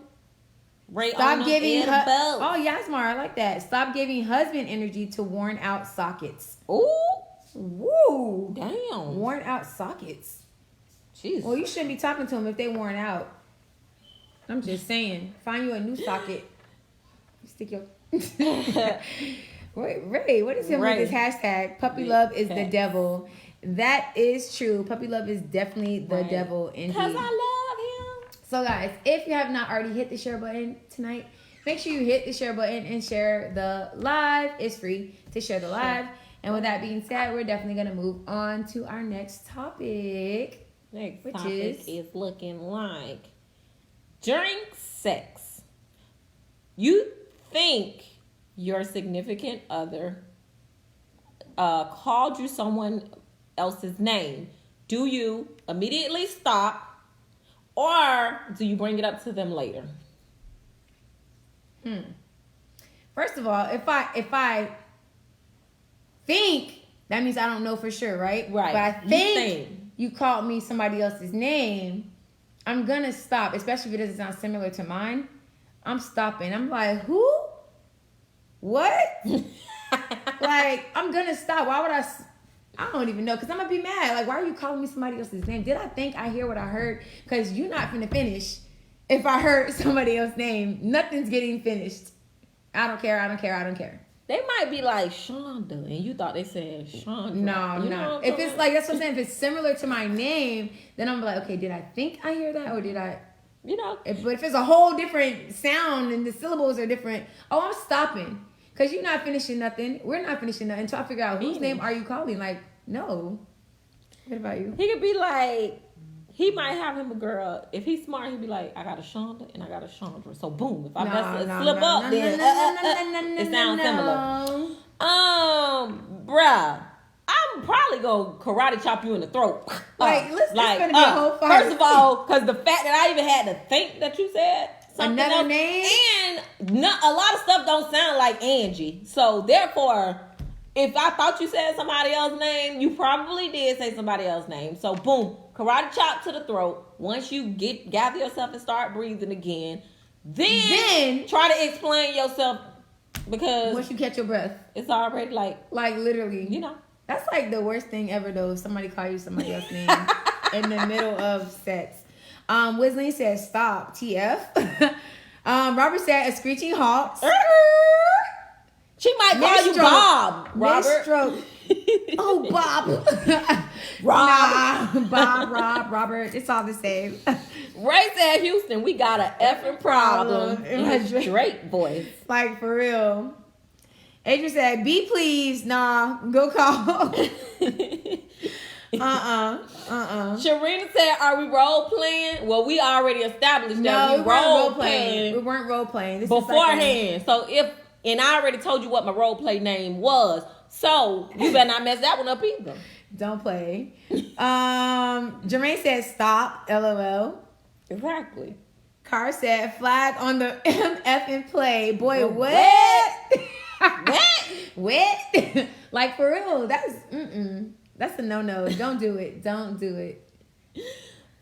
Ray on Stop them giving. edibles. Oh, Yasmar, I like that. Stop giving husband energy to worn out sockets. Ooh. Woo. Damn. Worn out sockets. Jeez. Well, you shouldn't be talking to them if they worn out. I'm just saying. Find you a new socket. Stick your... Wait, Ray, what is him Ray. with this hashtag? Puppy love is the devil. That is true. Puppy love is definitely the devil indeed. Because I love him. So guys, if you have not already hit the share button tonight, make sure you hit the share button and share the live. It's free to share the live. And with that being said, we're definitely going to move on to our next topic. Next Which topic is looking like during sex, you think your significant other called you someone else's name. Do you immediately stop, or do you bring it up to them later? First of all, if I think, that means I don't know for sure, right? Right. But I You think think. you called me somebody else's name, I'm gonna stop, especially if it doesn't sound similar to mine. I'm stopping. I'm like, who? What? Like, I'm gonna stop. Why would I don't even know, because I'm gonna be mad. Like, why are you calling me somebody else's name? Did I think I hear what I heard? Because you're not finna finish if I heard somebody else's name. Nothing's getting finished. I don't care. They might be like Shonda, and you thought they said Shonda. No, You know no. what I'm If talking it's about? like, that's what I'm saying. If it's similar to my name, then I'm like, okay, did I think I hear that, or did I? You know, But if it's a whole different sound and the syllables are different, oh, I'm stopping. Because you're not finishing nothing. We're not finishing nothing until I figure out whose name are you calling. Like, no. What about you? he could be like, he might have him a girl. If he's smart, he'd be like, I got a Shonda and I got a Chandra. So boom, if I slip up, then it sounds similar. Bruh, I'm probably gonna karate chop you in the throat. Like, it's gonna be a whole fight. First of all, because the fact that I even had to think that you said something Another else, name? and a lot of stuff don't sound like Angie. So therefore, if I thought you said somebody else's name, you probably did say somebody else's name. So boom, karate chop to the throat. Once you gather yourself and start breathing again, then try to explain yourself, because Once you catch your breath. it's already like, Literally. you know. That's like the worst thing ever, though. If somebody call you somebody else's name in the middle of sex. Wisley says, stop, TF. Robert said, a screeching halt. She might call you Bob, Robert. Misstroke. Oh, Bob. Rob. Nah, Bob, Robert. It's all the same. Ray said, Houston, we got a effing problem. In In my his Drake voice. Like, for real. Adrian said, be pleased. Nah, go call. Sharina said, are we role playing? Well, we already established that we role playing. We weren't role playing. This Beforehand. And I already told you what my role play name was. So you better not mess that one up either. Don't play. Jermaine said, stop. LOL. Exactly. Car said, flag on the MF and play. Boy, what? What? Like, for real. That's a no-no. Don't do it. Don't do it.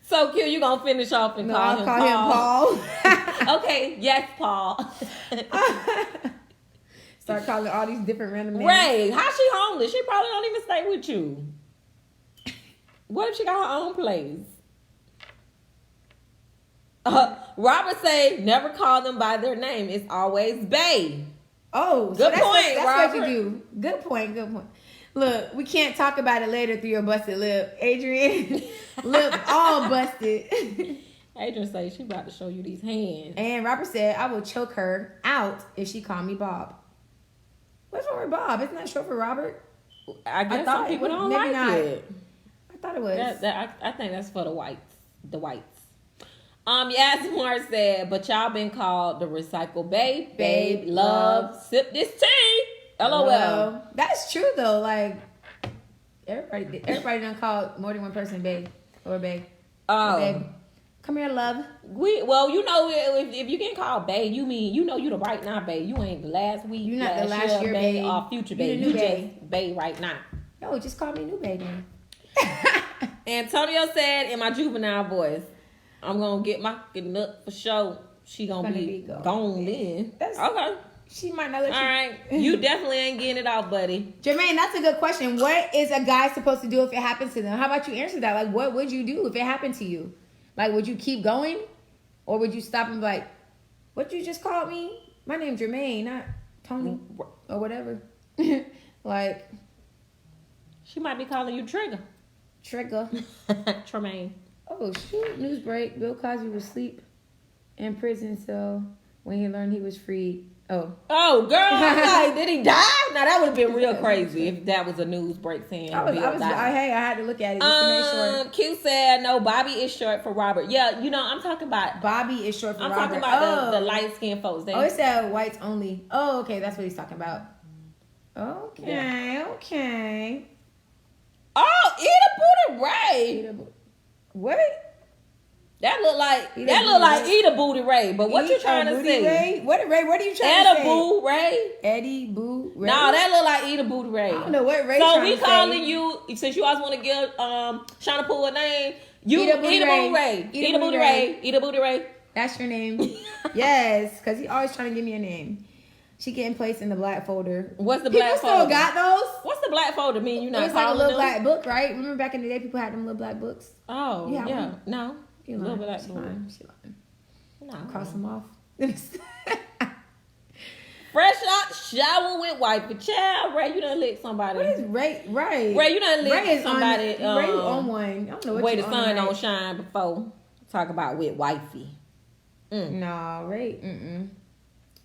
So, Q, you gonna finish off and I'll call him Paul. Okay, yes, Paul. Start calling all these different random names. Ray, how she homeless? She probably don't even stay with you. What if she got her own place? Robert say, never call them by their name. It's always bae. Oh, Good point, that's Robert. what you do. Good point. Look, we can't talk about it later through your busted lip. Adrian, lip all busted. Adrian say she about to show you these hands. And Robert said, I will choke her out if she called me Bob. What's wrong with Bob? Isn't that short for Robert? I guess thought some people it was- don't maybe like not. it. I thought it was. I think that's for the whites. The whites. Yasmar said, but y'all been called the recycle babe, love, sip this tea. LOL. Well, that's true though. Like everybody done called more than one person babe or babe. Babe. Come here, love. Well, you know, if you get called babe, you mean you know you the right now babe. You ain't the last week. You not the last year babe or future You the babe. new You babe. just babe right now. No, just call me new babe then. Antonio said in my juvenile voice, I'm gonna get my nut for sure. She gonna be gone then. Okay. She might not let you. All right. You definitely ain't getting it out, buddy. Jermaine, that's a good question. What is a guy supposed to do if it happens to them? How about you answer that? Like, what would you do if it happened to you? Like, would you keep going? Or would you stop and be like, what you just called me? My name's Jermaine, not Tony. Or whatever. Like, She might be calling you Trigger. Trigger. Tremaine. Oh, shoot. News break. Bill Cosby was asleep in prison cell when he learned he was freed. Oh. Oh, girl. I'm like, did he die? Now, that would have been real crazy if that was a news break saying Bill died. I had to look at it just to make sure. Q said, no, Bobby is short for Robert. Yeah, you know, I'm talking about... Bobby is short for I'm Robert. talking about the light-skinned folks. It said whites only. Oh, okay. That's what he's talking about. Okay, okay. Oh, eat a booty Ray. What? That look like eat a booty Ray. But what you trying to say? Ray? What are you trying to say? Boo Ray. Eddie Boo Ray. No, that look like eat a booty Ray. I don't know what Ray. So we calling you, since you always want to give Shauna Poole a name. You eat a booty Ray. Eat a booty Ray. Eat a booty Ray. That's your name. Yes, because he always trying to give me a name. She getting placed in the black folder. What's the black folder? People still got those? What's the black folder mean? You not it's like a calling little them? black book, right? Remember back in the day, people had them little black books. Oh, yeah. No. You Little lying. black She book. lying. She lying. No. Cross them off. Fresh out shower with wipe. But child, Ray, you done lick somebody. What is Ray? Ray, you done lick Ray is somebody. Ray on one. I don't know what way you the on, sun Ray. don't shine before. Talk about with wifey. No, Ray.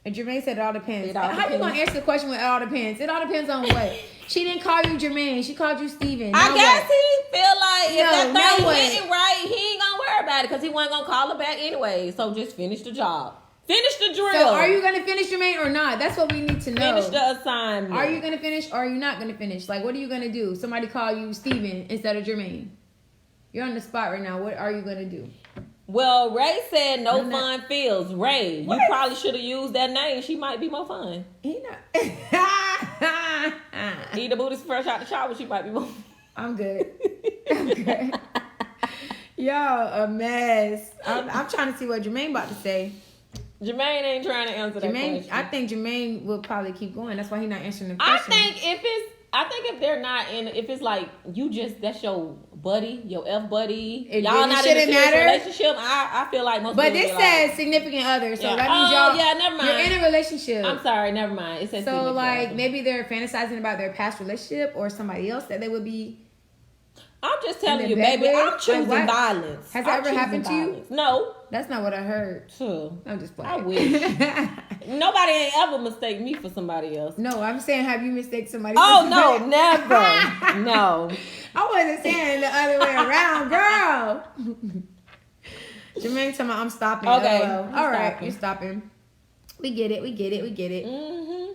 And Jermaine said it all depends. How you gonna answer the question with it all depends? It all depends on what. She didn't call you Jermaine. She called you Steven. I guess he feel like if that thing what? hitting right, he ain't gonna worry about it because he wasn't gonna call her back anyway. So just finish the job. Finish the drill. So are you gonna finish Jermaine or not? That's what we need to know. Finish the assignment. Are you gonna finish or are you not gonna finish? Like, what are you gonna do? Somebody call you Steven instead of Jermaine. You're on the spot right now. What are you gonna do? Well, Ray said no fun feels. Ray, you probably should have used that name. She might be more fun. He not. Eat the booty fresh out the shower. She might be more fun. I'm good. I'm good. Y'all a mess. I'm trying to see what Jermaine about to say. Jermaine ain't trying to answer that question. I think Jermaine will probably keep going. That's why he's not answering the question. I think if they're not in, if it's like you just that's your buddy, your F buddy, it y'all really not in a serious matter. relationship. I feel like most. But people this be says like, significant other, so yeah. that means y'all. Yeah, never mind. You're in a relationship. I'm sorry, never mind. It says so significant like other. maybe they're fantasizing about their past relationship or somebody else that they would be. I'm just telling in you, the bed baby. with? I'm choosing Like, what? violence. Has that ever happened to you? Violence. No. That's not what I heard. Sure. I'm just playing. I wish. Nobody ain't ever mistake me for somebody else. No, I'm saying, have you mistaken somebody? Oh for no, somebody? never. No. I wasn't saying the other way around, girl. Jermaine, tell me I'm stopping. Okay, LOL. I'm All right, stopping. you're stopping. We get it. Mm-hmm.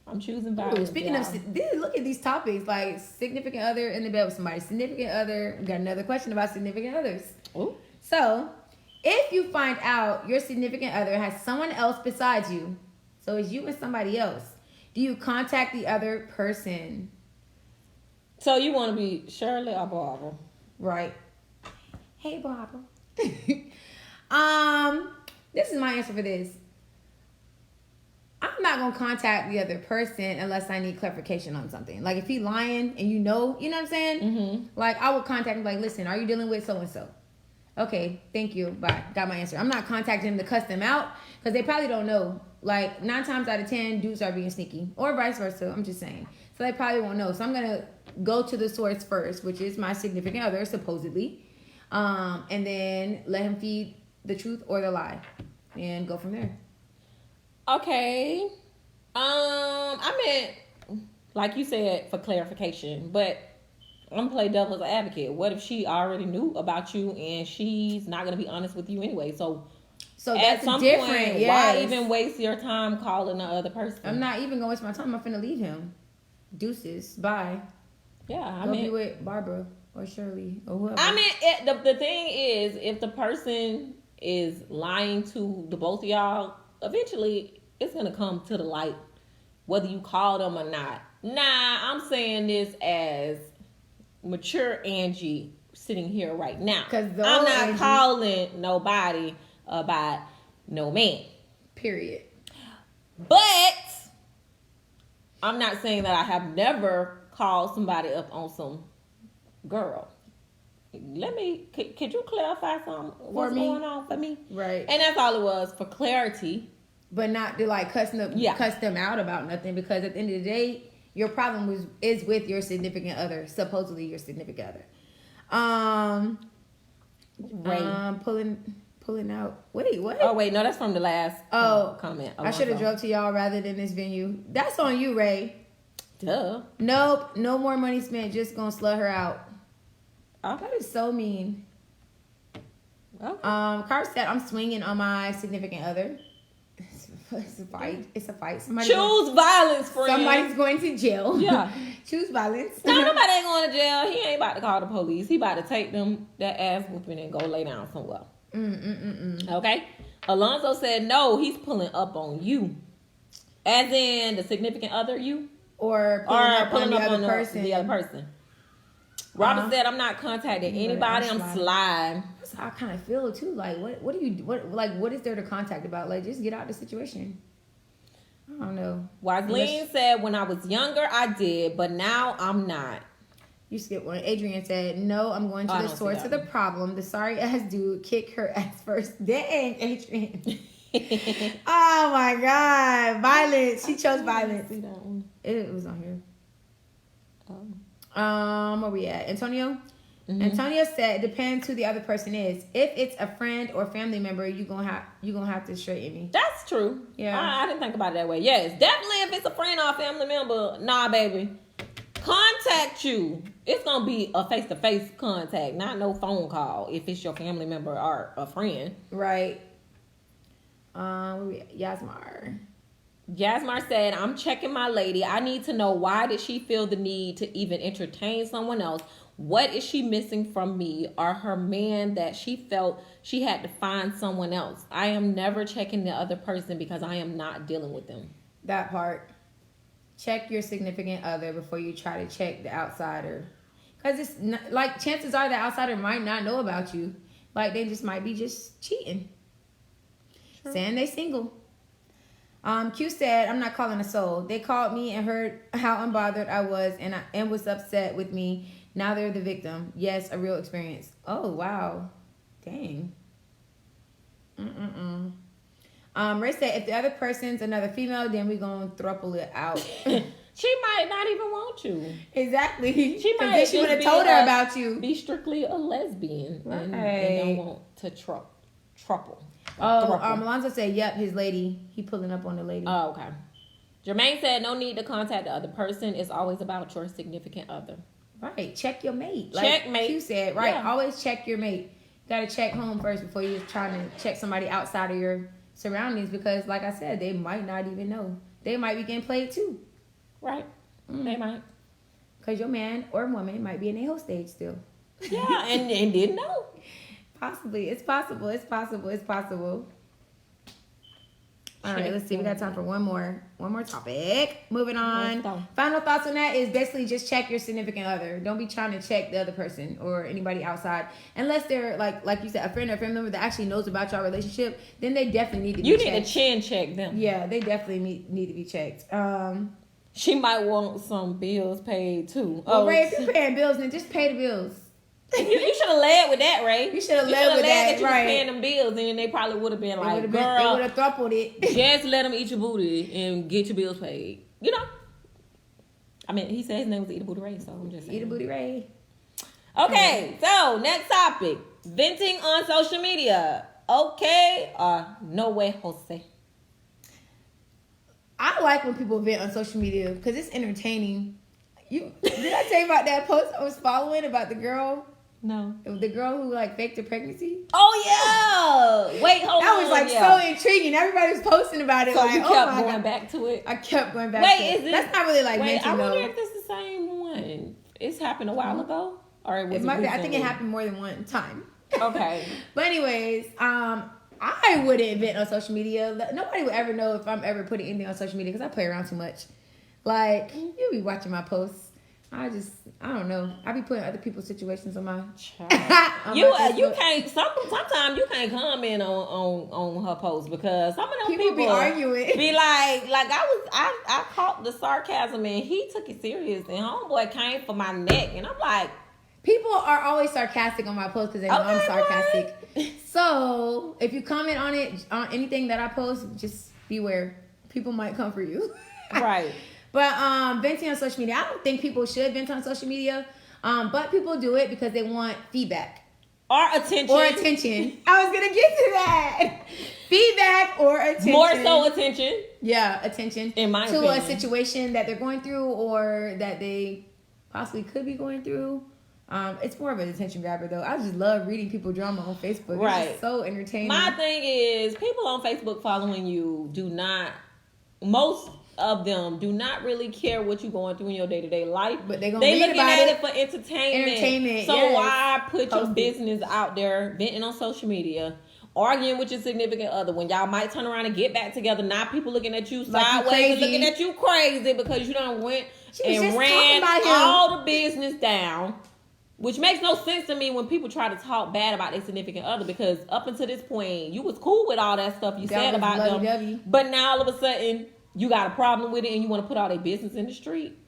I'm choosing violence. Ooh, speaking of, look at these topics like significant other in the bed with somebody. Significant other. We got another question about significant others. Ooh. So, if you find out your significant other has someone else besides you, so it's you and somebody else, do you contact the other person? So you want to be Shirley or Barbara? Right. Hey, Barbara. This is my answer for this. I'm not gonna contact the other person unless I need clarification on something. Like if he lying and you know what I'm saying? Mm-hmm. Like I would contact him like, listen, are you dealing with so and so? Okay, thank you. Bye. Got my answer. I'm not contacting him to cuss them out because they probably don't know. Like 9 times out of 10, dudes are being sneaky, or vice versa. I'm just saying. So they probably won't know. So I'm gonna go to the source first, which is my significant other, supposedly, and then let him feed the truth or the lie, and go from there. Okay. I meant, like you said, for clarification, but I'm gonna play devil's advocate. What if she already knew about you and she's not gonna be honest with you anyway? So So at that's some different. point, Yes. why even waste your time calling the other person? I'm not even gonna waste my time. I'm finna leave him. Deuces. Bye. Yeah, I Go be mean, with Barbara or Shirley or whoever. I mean, the thing is, if the person is lying to the both of y'all, eventually it's gonna come to the light, whether you call them or not. Nah, I'm saying this as mature Angie sitting here right now. 'Cause the I'm old not Angie- calling nobody about no man. Period. But I'm not saying that I have never called somebody up on some girl. Could you clarify something? What's me? going on for me? Right. And that's all it was, for clarity. but not to like cuss them out about nothing, because at the end of the day, your problem is with your significant other, supposedly your significant other. Pulling out. Wait, what? Oh wait, no, that's from the last comment. I should have drove to y'all rather than this venue. That's on you, Ray. Duh. Nope, no more money spent. Just gonna slut her out. Oh. That is so mean. Okay. Car said, I'm swinging on my significant other. It's a fight. It's a fight. Choose violence, friend. Somebody's going to jail. Yeah. Choose violence. No, nobody ain't going to jail. He ain't about to call the police. He about to take them that ass whooping and go lay down somewhere. Okay. Alonzo said, no, he's pulling up on you. As in the significant other you? Or pulling up on the other person. Robert said, I'm not contacting anybody. I'm sliding. That's how I kind of feel too. Like, what is there to contact about? Like, just get out of the situation. I don't know. Wiseline said, when I was younger, I did, but now I'm not. You skipped one. Adrian said, no, I'm going to the source of the problem. The sorry ass dude kick her ass first. Dang, Adrian. Oh my God. Violence. She chose violence. It was on here. Where we at? Antonio? Mm-hmm. Antonio said, depends who the other person is. If it's a friend or family member, you gonna have to straighten me. That's true. Yeah. I didn't think about it that way. Yes, definitely if it's a friend or a family member, nah, baby. Contact you. It's gonna be a face-to-face contact, not no phone call if it's your family member or a friend. Right. Yasmar. Jasmine said, I'm checking my lady. I need to know, why did she feel the need to even entertain someone else? What is she missing from me or her man that she felt she had to find someone else? I am never checking the other person because I am not dealing with them. That part. Check your significant other before you try to check the outsider. Because it's not, like, chances are the outsider might not know about you. Like, they just might be just cheating. True. Saying they single. Q said, I'm not calling a soul. They called me and heard how unbothered I was and was upset with me. Now they're the victim. Yes, a real experience. Oh, wow. Dang. Ray said, if the other person's another female, then we gonna throuple it out. She might not even want you. Exactly. She might. Then she would have told her about you. Be strictly a lesbian. Right. And don't want to trouble. Alonzo said, yep, his lady. He pulling up on the lady. Oh, okay. Jermaine said, no need to contact the other person. It's always about your significant other. Right. Check your mate. Check mate. You said, right. Yeah. Always check your mate. Got to check home first before you're trying to check somebody outside of your surroundings, because, like I said, they might not even know. They might be getting played too. Right. They might. Because your man or woman might be in a whole stage still. Yeah, and didn't know. Possibly. It's possible. All right, let's see. We got time for one more topic. Moving on. Final thoughts on that is basically just check your significant other. Don't be trying to check the other person or anybody outside. Unless they're, like you said, a friend or a family member that actually knows about your relationship, then they definitely need to be checked. You need to chin check them. Yeah, they definitely need to be checked. She might want some bills paid too. Well, Ray, if you're paying bills, then just pay the bills. You should have led with that, Ray. You should have led with that, you right? Was paying them bills, and they probably would have been like, they girl, would have throupled it. Just let them eat your booty and get your bills paid. You know? I mean, he said his name was Eat a Booty Ray, so I'm just saying. Eat a Booty Ray. Okay, so next topic. Venting on social media. Okay or no way, Jose? I like when people vent on social media because it's entertaining. Did I tell you about that post I was following about the girl? No. The girl who faked her pregnancy? Oh yeah. Wait, hold on. That was so intriguing. Everybody was posting about it. So you kept going back to it? I kept going back to it. That's not really venting, I wonder though. if it's the same one. It's happened a while ago? Or it was I think it happened more than one time. Okay. But anyways, I wouldn't vent on social media. Nobody would ever know if I'm ever putting anything on social media because I play around too much. Like, you'll be watching my posts. I don't know. I be putting other people's situations on my you can't. Sometimes you can't comment on her post because some of them people be arguing. Be I caught the sarcasm and he took it serious and homeboy came for my neck and I'm like, people are always sarcastic on my post because they know I'm sarcastic. So if you comment on anything that I post, just beware. People might come for you. Right. But venting on social media, I don't think people should vent on social media. But people do it because they want feedback. Or attention. I was gonna get to that. Feedback or attention. More so attention. Yeah, attention. In my to opinion. a situation that they're going through or that they possibly could be going through. It's more of an attention grabber though. I just love reading people drama on Facebook. Right. It's so entertaining. My thing is, people on Facebook following you most of them do not really care what you're going through in your day-to-day life. But they looking at it for entertainment. So yes. why put your Post business out there, venting on social media, arguing with your significant other when y'all might turn around and get back together? Now people looking at you Like you sideways and crazy. looking at you crazy because you done went She was and just ran talking about him. all the business down. Which makes no sense to me when people try to talk bad about their significant other, because up until this point, you was cool with all that stuff you That said was about them. lovey-dovey. But now all of a sudden, you got a problem with it and you want to put all their business in the street.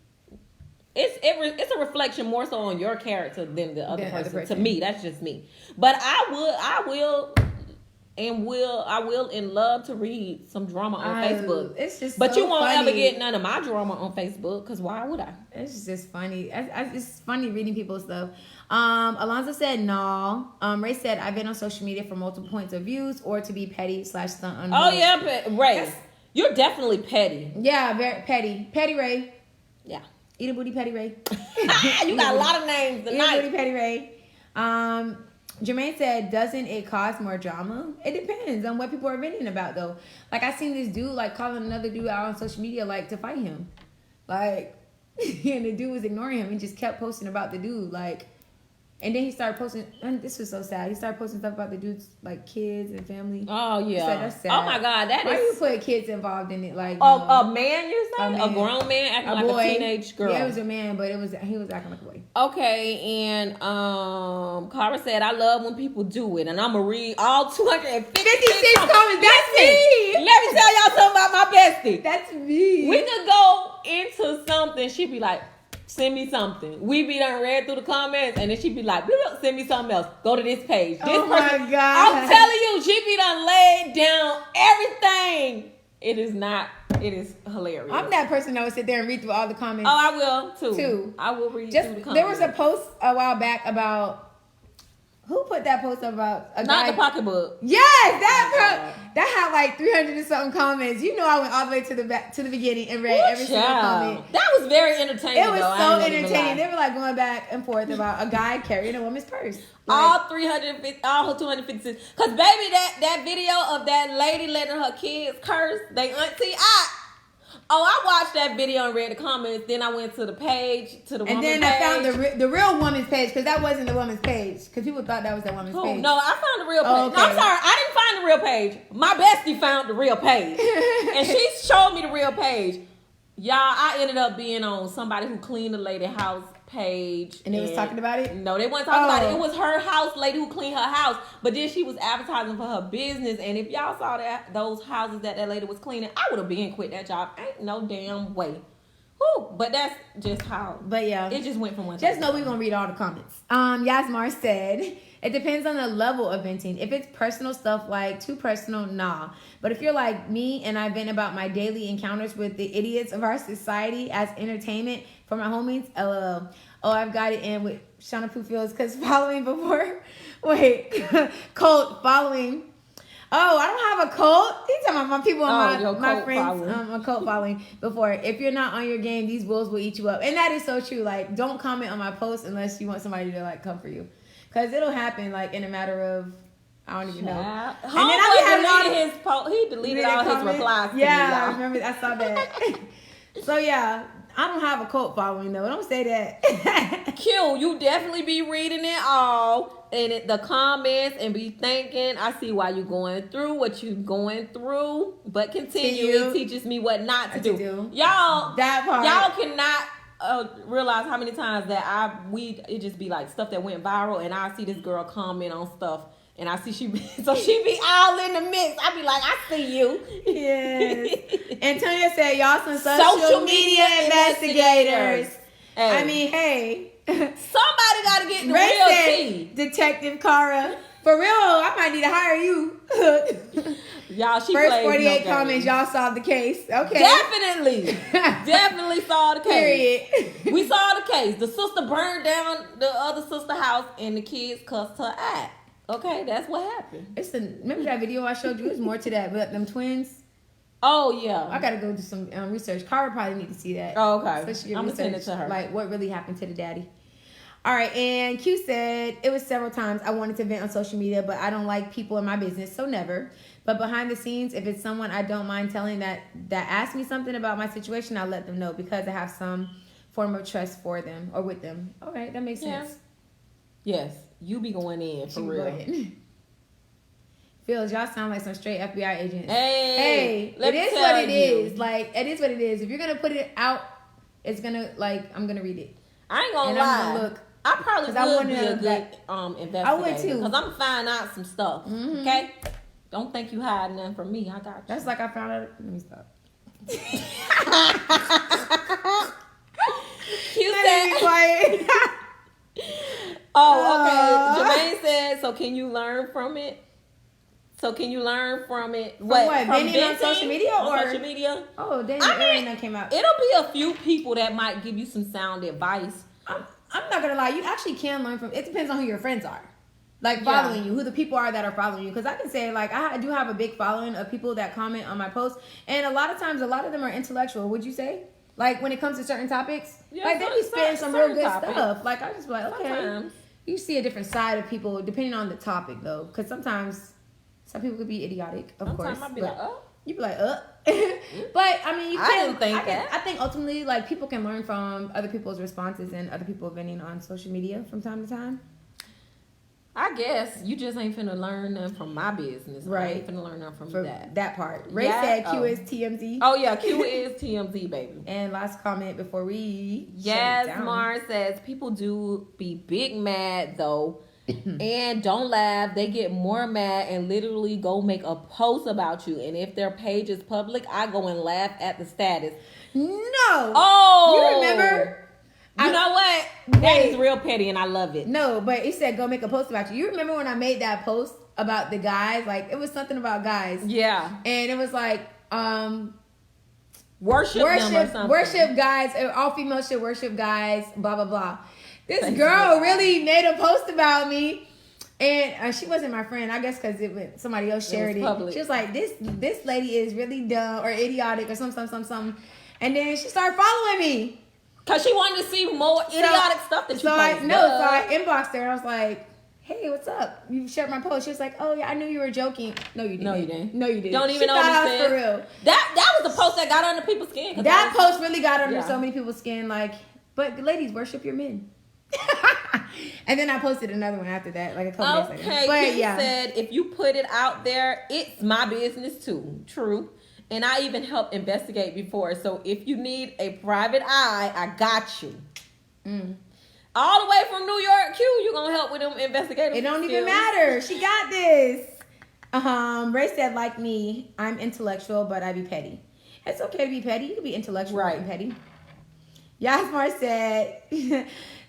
It's a reflection more so on your character than the other person. To me, that's just me. But I will and love to read some drama on Facebook. It's just But so you won't funny. ever get none of my drama on Facebook, because why would I? It's just funny. It's funny reading people's stuff. Alonzo said no. Ray said I've been on social media for multiple points of views or to be petty / stunt on. Oh yeah, Ray, you're definitely petty. Yeah, very petty. Petty Ray. Yeah. Eat a booty, Petty Ray. You got a lot of names Eat a tonight. booty, Petty Ray. Jermaine said, doesn't it cause more drama? It depends on what people are venting about, though. Like, I seen this dude, like, calling another dude out on social media, like, to fight him. Like, and the dude was ignoring him and just kept posting about the dude, like, and then he started posting, and this was so sad. He started posting stuff about the dude's, like, kids and family. Oh, yeah. So that's sad. Oh, my God. Why you put kids involved in it? Like, a man, you say? A A man. grown man acting like boy. a teenage girl. Yeah, it was a man, but he was acting like a boy. Okay, and Cara said, I love when people do it, and I'm going to read all 256 comments. That's me. Let me tell y'all something about my bestie. That's me. We could go into something. She'd be like, send me something. We be done read through the comments, and then she'd be like, send me something else. Go to this page. This Oh, my God. I'm telling you, she be done laid down everything. It is hilarious. I'm that person that would sit there and read through all the comments. Oh, I will too. Too. I will read Just through the comments. there was a post a while back about who put that post up about a Not guy. the pocketbook. Yes, that had like 300 and something comments. You know, I went all the way to the beginning and read every single comment. That was very entertaining. It was though. so I ain't gonna entertaining. lie. They were like going back and forth about a guy carrying a woman's purse. All 350, all her 256. Cause baby, that video of that lady letting her kids curse they auntie. I watched that video and read the comments. Then I went to the page, to the And woman's then I page. found the real woman's page, because that wasn't the woman's page, because people thought that was the woman's Who? page. No, I found the real page. Oh, okay. No, I'm sorry, I didn't find the real page. My bestie found the real page, and she showed me the real page. Y'all, I ended up being on somebody who cleaned the lady house page. And they was talking about it? No, they weren't talking about it. Oh. It was her house lady who cleaned her house. But then she was advertising for her business. And if y'all saw those houses that lady was cleaning, I would have been quit that job. Ain't no damn way. Whew, but that's just how. But yeah. It just went from one. Just know we're going to read all the comments. Yasmar said, it depends on the level of venting. If it's personal stuff, like too personal, nah. But if you're like me and I vent about my daily encounters with the idiots of our society as entertainment for my homies, LOL. Oh, I've got it in with Shauna Poofields because following before. Wait, cult following. Oh, I don't have a cult. He's talking about my people and my friends. A cult following before. If you're not on your game, these wolves will eat you up. And that is so true. Like, don't comment on my post unless you want somebody to like come for you. Because it'll happen like in a matter of, I don't even know. And then I deleted his post. He deleted all his replies to me, I y'all. remember. I saw that. So yeah, I don't have a cult following though. Don't say that. Q, you definitely be reading it all and the comments and be thinking, I see why you're going through what you're going through, but continue. It teaches me what not to do. Y'all, that part. Y'all cannot realize how many times that it just be like stuff that went viral, and I see this girl comment on stuff. And I see she be all in the mix. I be like, I see you. Yes. Antonia said, y'all some social media investigators. Hey. I mean, hey. Somebody got to get the Ray real said, tea. Detective Cara. For real, I might need to hire you. Y'all, she First plays 48 no comments, games. y'all solved the case. Okay. Definitely saw the case. Period. We saw the case. The sister burned down the other sister house and the kids cussed her out. Okay, that's what happened. Remember that video I showed you? There's more to that, but them twins. Oh yeah. I gotta go do some research. Cara probably need to see that. Oh, okay. So she can I'm gonna send it research, to her. like what really happened to the daddy. All right, and Q said it was several times I wanted to vent on social media, but I don't like people in my business, so never. But behind the scenes, if it's someone I don't mind telling that asks me something about my situation, I'll let them know because I have some form of trust for them or with them. All right, that makes sense. Yes, you be going in for real. Phils, y'all sound like some straight FBI agents. Hey, it is what it is. Like, it is what it is. If you're gonna put it out, it's gonna, like, I'm gonna read it. I ain't gonna And lie. I'm gonna look. I probably 'Cause I would wanna be a know good that- investigator. I would too. Because I'm gonna find out some stuff. Mhm. Okay? Don't think you hiding nothing from me. I got you. That's like I found out. Let me stop. Q Let me be said. quiet. Oh, okay. Jermaine said, so can you learn from it? So can you learn from it? what? From Venting on venting social media on or social media? Oh, dang! I mean, That came out. It'll be a few people that might give you some sound advice. I'm not gonna lie. You actually can learn from. It depends on who your friends are. Like following you, who the people are that are following you. Because I can say, like, I do have a big following of people that comment on my posts, and a lot of times, a lot of them are intellectual. Would you say? Like when it comes to certain topics, Yeah, like they be spitting some real certain good topics. stuff. Like I just be like, okay, Sometimes. you see a different side of people depending on the topic, though. Because sometimes some people could be idiotic, of Sometimes course. I'll be but like, oh. you be like, but I mean, you I can. didn't think that. I think ultimately, like people can learn from other people's responses and other people venting on social media from time to time. I guess you just ain't finna learn nothing from my business. I Right. ain't finna learn nothing from For that. that part. Ray Yeah. said Q Oh. is TMZ. Oh yeah, Q is TMZ, baby. And last comment before we shut it Yes, down. Mars says people do be big mad though, and don't laugh. They get more mad and literally go make a post about you. And if their page is public, I go and laugh at the status. No. Oh, You remember? You know what? That Wait. is real petty, and I love it. No, but it said go make a post about you. You remember when I made that post about the guys? Like it was something about guys. Yeah, And it was like worship them or something. worship guys, all females should worship guys, blah blah blah. This Thanks girl for that. really made a post about me, and she wasn't my friend, I guess, because somebody else shared it. public. She was like, "This lady is really dumb or idiotic or something," and then she started following me. Cause she wanted to see more idiotic stuff that you So posted. I inboxed her and I was like, "Hey, what's up? You shared my post." She was like, "Oh yeah, I knew you were joking." No, you didn't. No, you didn't. No, you didn't. Don't even she know thought what I it was said. for real. That was the post that got under people's skin. 'Cause That I was- post really got under Yeah. so many people's skin. Like, but ladies, worship your men. And then I posted another one after that, like a couple days later. Okay, But he yeah, said if you put it out there, it's my business too. True. And I even helped investigate before. So if you need a private eye, I got you. All the way from New York, Q, you gonna help with them investigative it don't even skills. matter. She got this. Ray said, like me, I'm intellectual, but I be petty. It's okay to be petty. You can be intellectual Right. and petty. Yasmar said,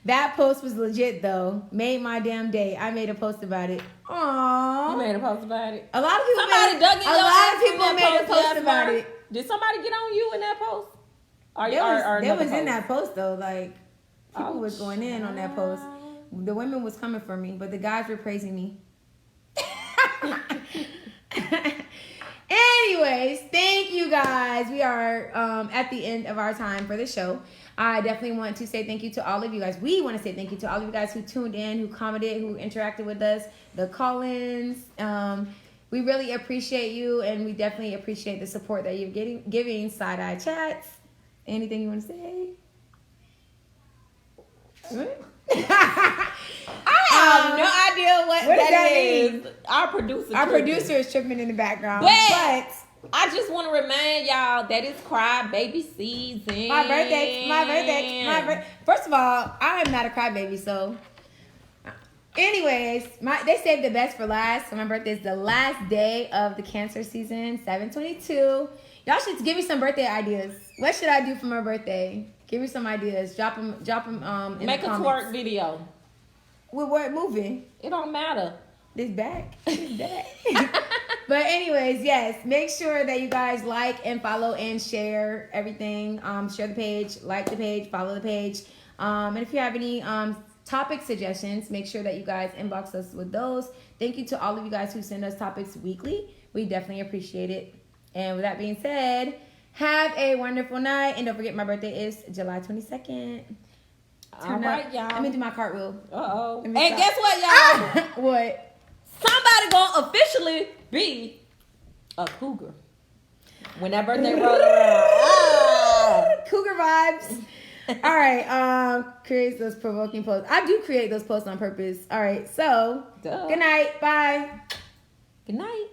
that post was legit though. Made my damn day. I made a post about it. Aww. You made a post about it. A lot of people Somebody made, dug in a your lot ass of in people that made a post Yasmar. about it. Did somebody get on you in that post? Or, They or was another in post? that post though. Like people Oh, was going in on that post. The women was coming for me, but the guys were praising me. Anyways, thank you guys. We are at the end of our time for the show. I definitely want to say thank you to all of you guys. We want to say thank you to all of you guys who tuned in, who commented, who interacted with us, the call-ins. We really appreciate you, and we definitely appreciate the support that you're giving Side-Eye Chats. Anything you want to say? I have no idea what does that that mean? is. Our producer. Our tripping. producer is tripping in the background. But I just want to remind y'all that it's crybaby season. My birthday. First of all, I am not a crybaby, so. Anyways, they saved the best for last. So my birthday is the last day of the Cancer season, 7/22. Y'all should give me some birthday ideas. What should I do for my birthday? Give me some ideas. Drop them. In Make the a comments. twerk video. With what movie? It don't matter. This back. This back. But anyways, yes, make sure that you guys like and follow and share everything. Share the page, like the page, follow the page. And if you have any topic suggestions, make sure that you guys inbox us with those. Thank you to all of you guys who send us topics weekly. We definitely appreciate it. And with that being said, have a wonderful night. And don't forget, my birthday is July 22nd. All right, y'all. Let me do my cartwheel. Uh-oh. Let And me stop. guess what, y'all? What? Somebody gonna officially be a cougar when that birthday rolls around. Ah. Cougar vibes. All right. Create those provoking posts. I do create those posts on purpose. All right. So, Duh. good night. Bye. Good night.